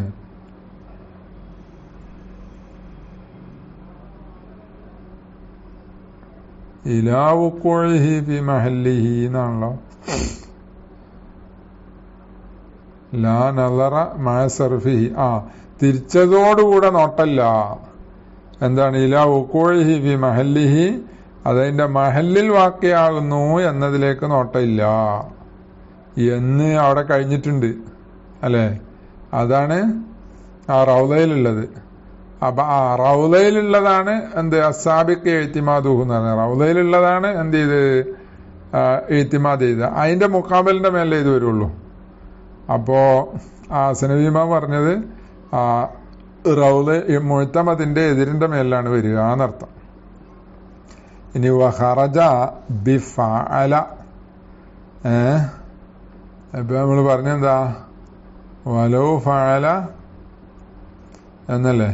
S1: ഇലാ വുഖൂഇഹി ഫി മഹല്ലിഹി എന്നാണല്ലോ. ലാ നളറ മഅ സർഫിഹി, തിരിച്ചതോടുകൂടെ നോട്ടല്ല. എന്താണ്? ഇലാ വുഖൂഇഹി ഫി മഹല്ലിഹി, അതതിന്റെ മഹല്ലിൽ വാക്കയാകുന്നു എന്നതിലേക്ക് നോട്ടമില്ല എന്ന് അവിടെ കഴിഞ്ഞിട്ടുണ്ട് അല്ലെ. അതാണ് ആ റൗളയിലുള്ളത്. അപ്പൊ ആ റൗളയിലുള്ളതാണ് എന്ത്? അസാബിക്ക് എഴുത്തിമാദുഹു എന്ന് പറഞ്ഞത്. റൗളയിലുള്ളതാണ് എന്ത് ചെയ്ത് എഴുത്തിമാദ് ചെയ്ത്, അതിന്റെ മുഖാബലിന്റെ മേലെ ഇത് വരുള്ളൂ. അപ്പോ സനവിമാ പറഞ്ഞത് റൗള മുഅ്തമദിന്റെ എതിരിന്റെ മേലാണ് വരിക എന്നർത്ഥം. ഇനി വഖറജ ബിഫഅല, ഇപ്പൊ നമ്മൾ പറഞ്ഞെന്താ? വലൗ ഫഅല എന്നല്ലേ.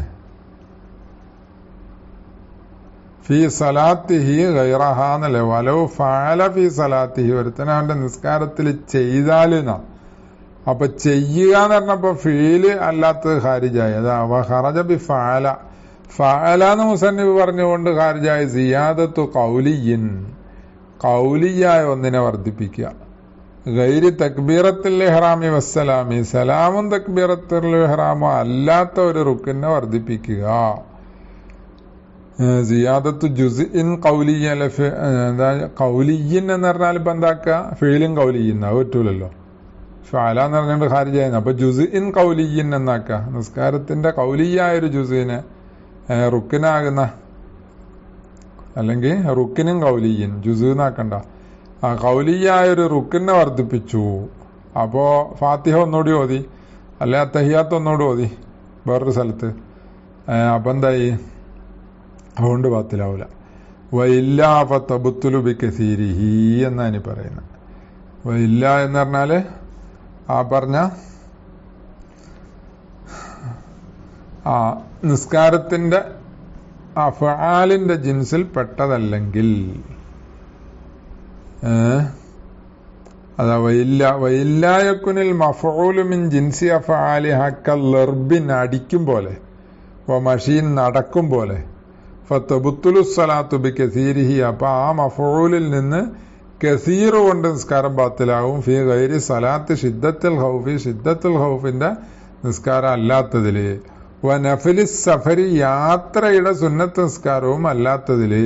S1: ഫി സലാത്തിഹി ഗൈറഹാ എന്നല്ലേ, വലോ ഫഅല ഫി സലാത്തിഹി, ഒരുത്തൻ അവന്റെ നിസ്കാരത്തിൽ ചെയ്താലെന്നാ. അപ്പൊ ചെയ്യുക എന്ന് പറഞ്ഞപ്പോ ഫീല് അല്ലാത്തത് ഖാരിജായി. അതാ ഖറജ ബി ഫഅല, ഫഅല എന്ന് മുസന്നിഫ് പറഞ്ഞുകൊണ്ട് ഖാരിജായി സിയാദത്തു ഖൗലിയിൻ, ഖൗലിയായ ഒന്നിനെ വർദ്ധിപ്പിക്കുക. ഗൈരി തക്ബീറത്തുൽ ഇഹ്റാമി വസ്സലാമി, സലാമും തക്ബീറത്തുൽ ഇഹ്റാമും അല്ലാത്ത ഒരു റുക്കിനെ വർദ്ധിപ്പിക്കുക. സിയാദത്തു ജുസ്ഇൻ ഖൗലിയ്യൻ, ഖൗലിയ്യൻ എന്ന് പറഞ്ഞാൽ ഇപ്പൊ എന്താക്കുക, ഫീലും ഖൗലിയ്യൻ അത് പറ്റൂലല്ലോ, ഫഅല എന്ന് പറഞ്ഞുകൊണ്ട് ഖാരിജായി. അപ്പൊ ജുസ്ഇൻ ഖൗലിയ്യൻ എന്നാക്ക, നിസ്കാരത്തിന്റെ ഖൗലിയായ ഒരു ജുസ്ഇനെ റുക്കിനാകുന്ന, അല്ലെങ്കിൽ റുക്കിനും ഖൗലിയ്യൻ ജുസ് എന്നാക്കണ്ട, ആ ഖൗലിയായ ഒരു റുക്കിനെ വർദ്ധിപ്പിച്ചു. അപ്പോ ഫാത്തിഹ ഒന്നുകൂടി ഓതി, അല്ലെ തഹിയാത്ത് ഒന്നുകൂടി ഓതി വേറൊരു സ്ഥലത്ത്. അപ്പൊ എന്തായി, അതുകൊണ്ട് ബാത്തിലാവൂല. വയില്ല ഫതബ്തുലു ബികസീരിഹി എന്നാണ് പറയുന്നത്. വയില്ല എന്ന് പറഞ്ഞാല് ആ പറഞ്ഞ നിസ്കാരത്തിന്റെ അഫ്ആലിന്റെ ജിൻസിൽ പെട്ടതല്ലെങ്കിൽ, അതാ വയില്ലായക്കുനിൽ മഫ്ഊലു മിൻ ജിൻസി അഫ്ആലിഹ കൽർബിൻ, അടിക്കും പോലെ, വമശീൻ നടക്കും പോലെ, ഫതബ്തുലു സ്വലാത്തു ബികസീരിഹി, അപ്പൊ ആ മഫ്ഊലിൽ നിന്ന് കസീർ കൊണ്ട് നിസ്കാരം ബാത്തിലാവും. ഫി ഗൈരി സലാത്ത് ഷിദ്ദത്തുൽ ഖൗഫി, ഷിദ്ദത്തുൽ ഖൗഫിന്റെ നിസ്കാരം അല്ലാത്തതില്, വനഫിലി സഫരി, യാത്രയുടെ സുന്നത്ത് നിസ്കാരവും അല്ലാത്തതില്,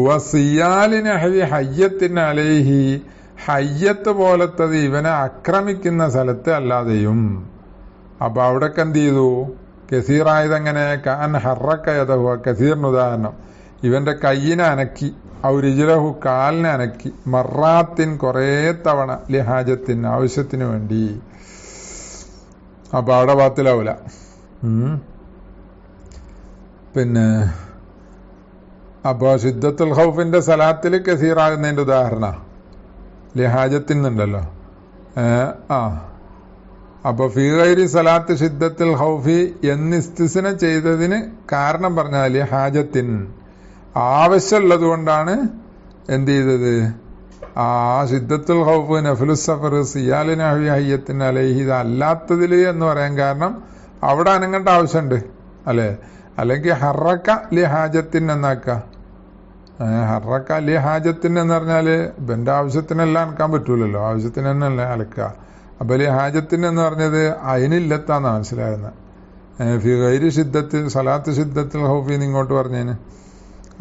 S1: വസിയാലി നഹ്വി ഹയ്യത്തിൻ അലൈഹി, ഹയ്യത്ത് പോലത്തത് ഇവനെ ആക്രമിക്കുന്ന സ്ഥലത്ത് അല്ലാതെയും. അപ്പൊ അവിടൊക്കെ എന്ത് ചെയ്തു, കസീറായതെങ്ങനെ, കാൻ ഹറക്കയതഹു, കസീറിന് ഉദാഹരണം, ഇവന്റെ കയ്യിനെ അനക്കി, ഔരിജിലഹു കാലിനെ അനക്കി, മറാത്തിൻ കുറേ തവണ, ലിഹാജത്തിൻ ആവശ്യത്തിന് വേണ്ടി. അപ്പൊ അവിടെ ബാത്തിലാവൂല. പിന്നെ അപ്പൊ ഷിദ്ദത്തുൽ ഖൗഫിന്റെ സലാത്തിൽ കസീറാകുന്നതിന്റെ ഉദാഹരണ ലിഹാജത്തിന്നുണ്ടല്ലോ. അപ്പൊ ഫീ ഗൈരി സലാത്ത് ഷിദ്ദത്തുൽ ഖൗഫി എന്ന് ഇസ്തിസ്ന ചെയ്തതിന് കാരണം പറഞ്ഞാൽ ലിഹാജത്തിൻ, ആവശ്യമുള്ളത് കൊണ്ടാണ് എന്ത് ചെയ്തത്, ആ ഷിദ്ദത്തുൽ ഖൗഫ് നഫ്ലു സഫർ സിയാലി നഹ്വി ഹയ്യത്തിൻ അലൈഹി, ഇത് അല്ലാത്തതില് എന്ന് പറയാൻ കാരണം അവിടെ അനങ്ങേണ്ട ആവശ്യമുണ്ട് അല്ലെ. അല്ലെങ്കിൽ ഹറക്ക ലി ഹാജത്തിൻ എന്നാക്ക, ഹറക്ക ലി ഹാജത്തിൻ എന്ന് പറഞ്ഞാല് ഇവന്റെ ആവശ്യത്തിനെല്ലാം അനക്കാൻ പറ്റൂലല്ലോ, ആവശ്യത്തിന് തന്നെയല്ലേ അലക്കുക. അപ്പൊ ലി ഹാജത്തിൻ എന്ന് പറഞ്ഞത് അതിനില്ലത്താന്ന് മനസ്സിലാകുന്നത്. ഫി ഗൈരി ഷിദ്ദത്ത് സലാത്ത് ഷിദ്ദത്തുൽ ഖൗഫി ഇങ്ങോട്ട് പറഞ്ഞതിന്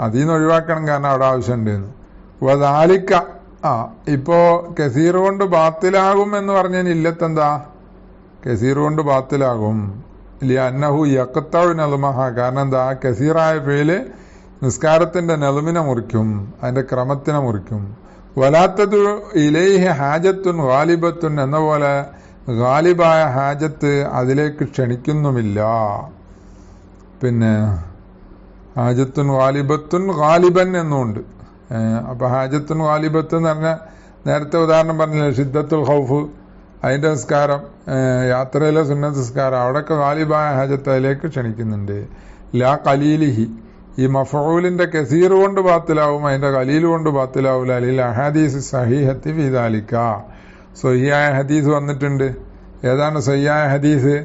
S1: അതിൽ നിന്ന് ഒഴിവാക്കണം, കാരണം അവിടെ ആവശ്യമുണ്ട് എന്ന്. വദാലിക്ക, ഇപ്പോ കസീർ കൊണ്ട് ബാത്തിലാകും എന്ന് പറഞ്ഞതിന് ഇല്ലത്തെന്താ, കസീർ കൊണ്ട് ബാത്തിലാകും. അന്നഹു യഖ്തഉ നൾമഹ, കാരണം എന്താ, കസീറായ ഫീല് നിസ്കാരത്തിന്റെ നൾമിനെ മുറിക്കും, അതിന്റെ ക്രമത്തിനെ മുറിക്കും. വലാത്തതു ഇലൈഹി ഹാജത്തുൻ ഗാലിബത്തുൻ എന്ന പോലെ ഗാലിബായ ഹാജത്ത് അതിലേക്ക് ക്ഷണിക്കുന്നുമില്ല. പിന്നെ ഹാജത്തുൻ ഗാലിബത്തുൻ ഗാലിബൻ എന്നുണ്ട്. അപ്പൊ ഹാജത്തുൻ ഗാലിബത്ത് എന്ന് പറഞ്ഞാൽ നേരത്തെ ഉദാഹരണം പറഞ്ഞില്ലേ, ഷിദ്ദത്തുൽ ഖൗഫ് അതിന്റെ നിസ്കാരം, യാത്രയിലെ സുന്നത്ത് നിസ്കാരം, അവിടെയൊക്കെ ഗാലിബായ ഹാജത്ത് അതിലേക്ക് ക്ഷണിക്കുന്നുണ്ട്. ലാ ഖലീലിഹി, ഈ മഫഊലിന്റെ കസീർ കൊണ്ട് ബാത്തിലാവും, അതിന്റെ ഖലീൽ കൊണ്ട് ബാത്തിലാവൂല. അലിൽ അഹാദീസ് സഹീഹത്തി ഫീ ദാലിക, സഹിയായ ഹദീസ് വന്നിട്ടുണ്ട്. ഏതാണ് സഹിയായ ഹദീസ്?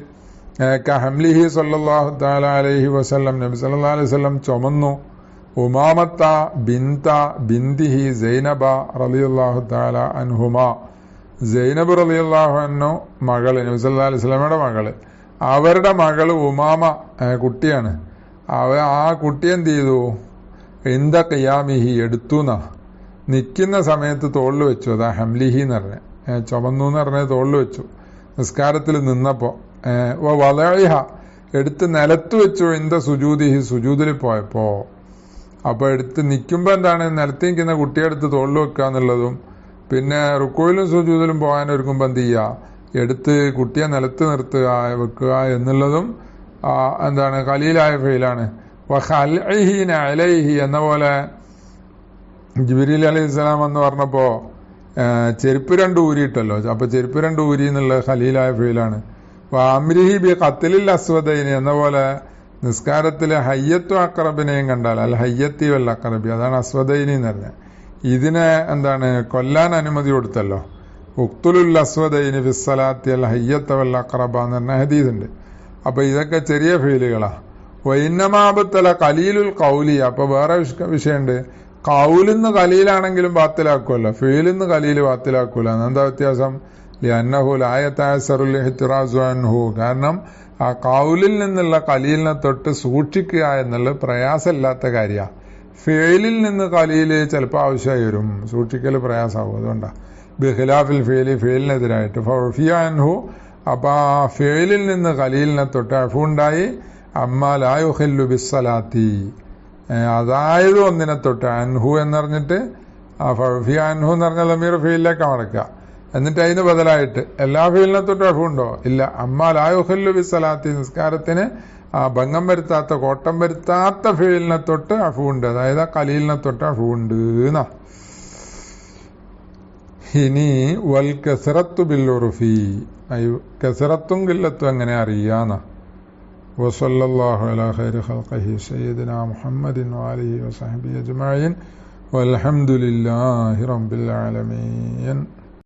S1: കഹംലിഹി സല്ലല്ലാഹു തആല അലൈഹി വസല്ലം, നബി സല്ലല്ലാഹു അലൈഹി വസല്ലം ചുമന്നു ഉമാമത്ത ബിന്തിഹി സൈനബ റളിയല്ലാഹു തആല അൻഹുമാ, സൈനബ് റളിയല്ലാഹു അൻഹു മകള്, നബി സല്ലല്ലാഹു അലൈഹി വസല്ലമയുടെ മകള്, അവരുടെ മകള് ഉമാമ കുട്ടിയാണ്. ആ കുട്ടി എന്ത് ചെയ്തു, ഇന്ദ ഖിയാമിഹി, എടുത്തുന്നാ, നിൽക്കുന്ന സമയത്ത് തോളിൽ വെച്ചു. അതാ ഹംലിഹി എന്ന് പറഞ്ഞ, ചുമന്നു എന്ന് പറഞ്ഞത് തോളിൽ വെച്ചു നിസ്കാരത്തിൽ നിന്നപ്പോ. വലഇഹ, എടുത്ത് നിലത്ത് വെച്ചു. ഇന്ദ സുജൂദിഹി, സുജൂദിൽ പോയപ്പോ. അപ്പൊ എടുത്ത് നിൽക്കുമ്പോ എന്താണ്, നിലത്ത് നിൽക്കുന്ന കുട്ടിയെ എടുത്ത് തോളിൽ വെക്കുക എന്നുള്ളതും, പിന്നെ റുക്കോയിലും സുജൂദിലും പോകാൻ ഒരുക്കുമ്പോ എന്ത് ചെയ്യുക, എടുത്ത് കുട്ടിയെ നിലത്ത് നിർത്തുക വെക്കുക എന്നുള്ളതും എന്താണ്, ഖലീലായ ഫീലാണ്. വഖൽഇഹി അലൈഹി എന്ന പോലെ ജിബ്രീൽ അലൈഹിസ്സലാം എന്ന് പറഞ്ഞപ്പോ ചെരുപ്പ് രണ്ട് ഊരിയിട്ടല്ലോ, അപ്പൊ ചെരുപ്പ് രണ്ട് ഊരി എന്നുള്ള ഖലീലായ ഫീലാണ്. അമ്രിഹി ബി ഖത്ലിൽ അസ്വദൈനി എന്ന പോലെ നിസ്കാരത്തിലെ ഹയ്യത്തു അക്രബിനെയും കണ്ടാൽ അൽ ഹയ്യത്തി വൽ അക്രബി, അതാണ് അസ്വദൈനി എന്ന് പറഞ്ഞത്. ഇതിനെ എന്താണ് കൊല്ലാൻ അനുമതി കൊടുത്തല്ലോ. ഉക്തുലുൽ അസ്വദൈനി ഫിസ്സലാത്തി അൽ ഹയ്യത്ത വൽ അക്രബ എന്ന് പറഞ്ഞ ഹദീസുണ്ട്. അപ്പൊ ഇതൊക്കെ ചെറിയ ഫീലുകളാ. വൈന്നമാബത്തല കലീലുൽ കൗലി. അപ്പൊ വേറെ വിഷയമുണ്ട്. കൗലിന്ന് കലീലാണെങ്കിലും ബാത്തിലാക്കുമല്ലോ, ഫീലിന്ന് കലീല് ബാത്തിലാക്കൂല. എന്താ വ്യത്യാസം? ലിഅന്നഹു ലാ യതഅസ്സറുൽ ഇഹ്തിറാസു അൻഹു. കാരണം ആ കൗലിൽ നിന്നുള്ള കലീലിനെ തൊട്ട് സൂക്ഷിക്കുക എന്നുള്ളത് പ്രയാസമില്ലാത്ത കാര്യമാണ്. ഫീലിൽ നിന്ന് കലീല് ചിലപ്പോൾ ആവശ്യമായി വരും, സൂക്ഷിക്കൽ പ്രയാസമാകും. അതുകൊണ്ടാണ് ബിഖിലാഫിൽ ഫീലി, ഫീലിനെതിരായിട്ട് ഫഉഫിയ അൻഹു. അപ്പൊ ആ ഫീലിൽ നിന്ന് കലീലിനെ തൊട്ട് അഫുണ്ടായി. അമ്മാ ലാ യുഖില്ലു ബിസ്സലാത്തി, അതായത് ഒന്നിനെ തൊട്ട് അൻഹു എന്ന് പറഞ്ഞിട്ട് ആ ഫഉഫിയ അൻഹു എന്ന് പറഞ്ഞ ലമീർ ഫീലിലേക്ക് മടക്കുക. എന്നിട്ട് അതിന് ബദലായിട്ട് എല്ലാ ഫീലിനെ തൊട്ട് അഫുണ്ടോ? ഇല്ല. അമ്മാ ലാ യുഖില്ലു ബിസ്സലാത്തി, നിസ്കാരത്തിന് ആ ഭംഗം വരുത്താത്ത, കോട്ടം വരുത്താത്ത ഫീലിനെ തൊട്ട് അഫുണ്ട്, അതായത് ആ കലീലിനെ തൊട്ട് അഫുണ്ട് എന്നാ. ഇനി വൽ കസറത്തു ബിൽ ഉർഫി, കസറത്തും ഗില്ലത്തും എങ്ങനെ അറിയാന്ന. വസല്ലല്ലാഹു അലാ ഖൈരി ഖൽഖിഹി സയ്യിദിനാ മുഹമ്മദിൻ വആലിഹി വസഹ്ബിഹി അജ്മഈൻ വൽഹംദുലില്ലാഹി റബ്ബിൽ ആലമീൻ.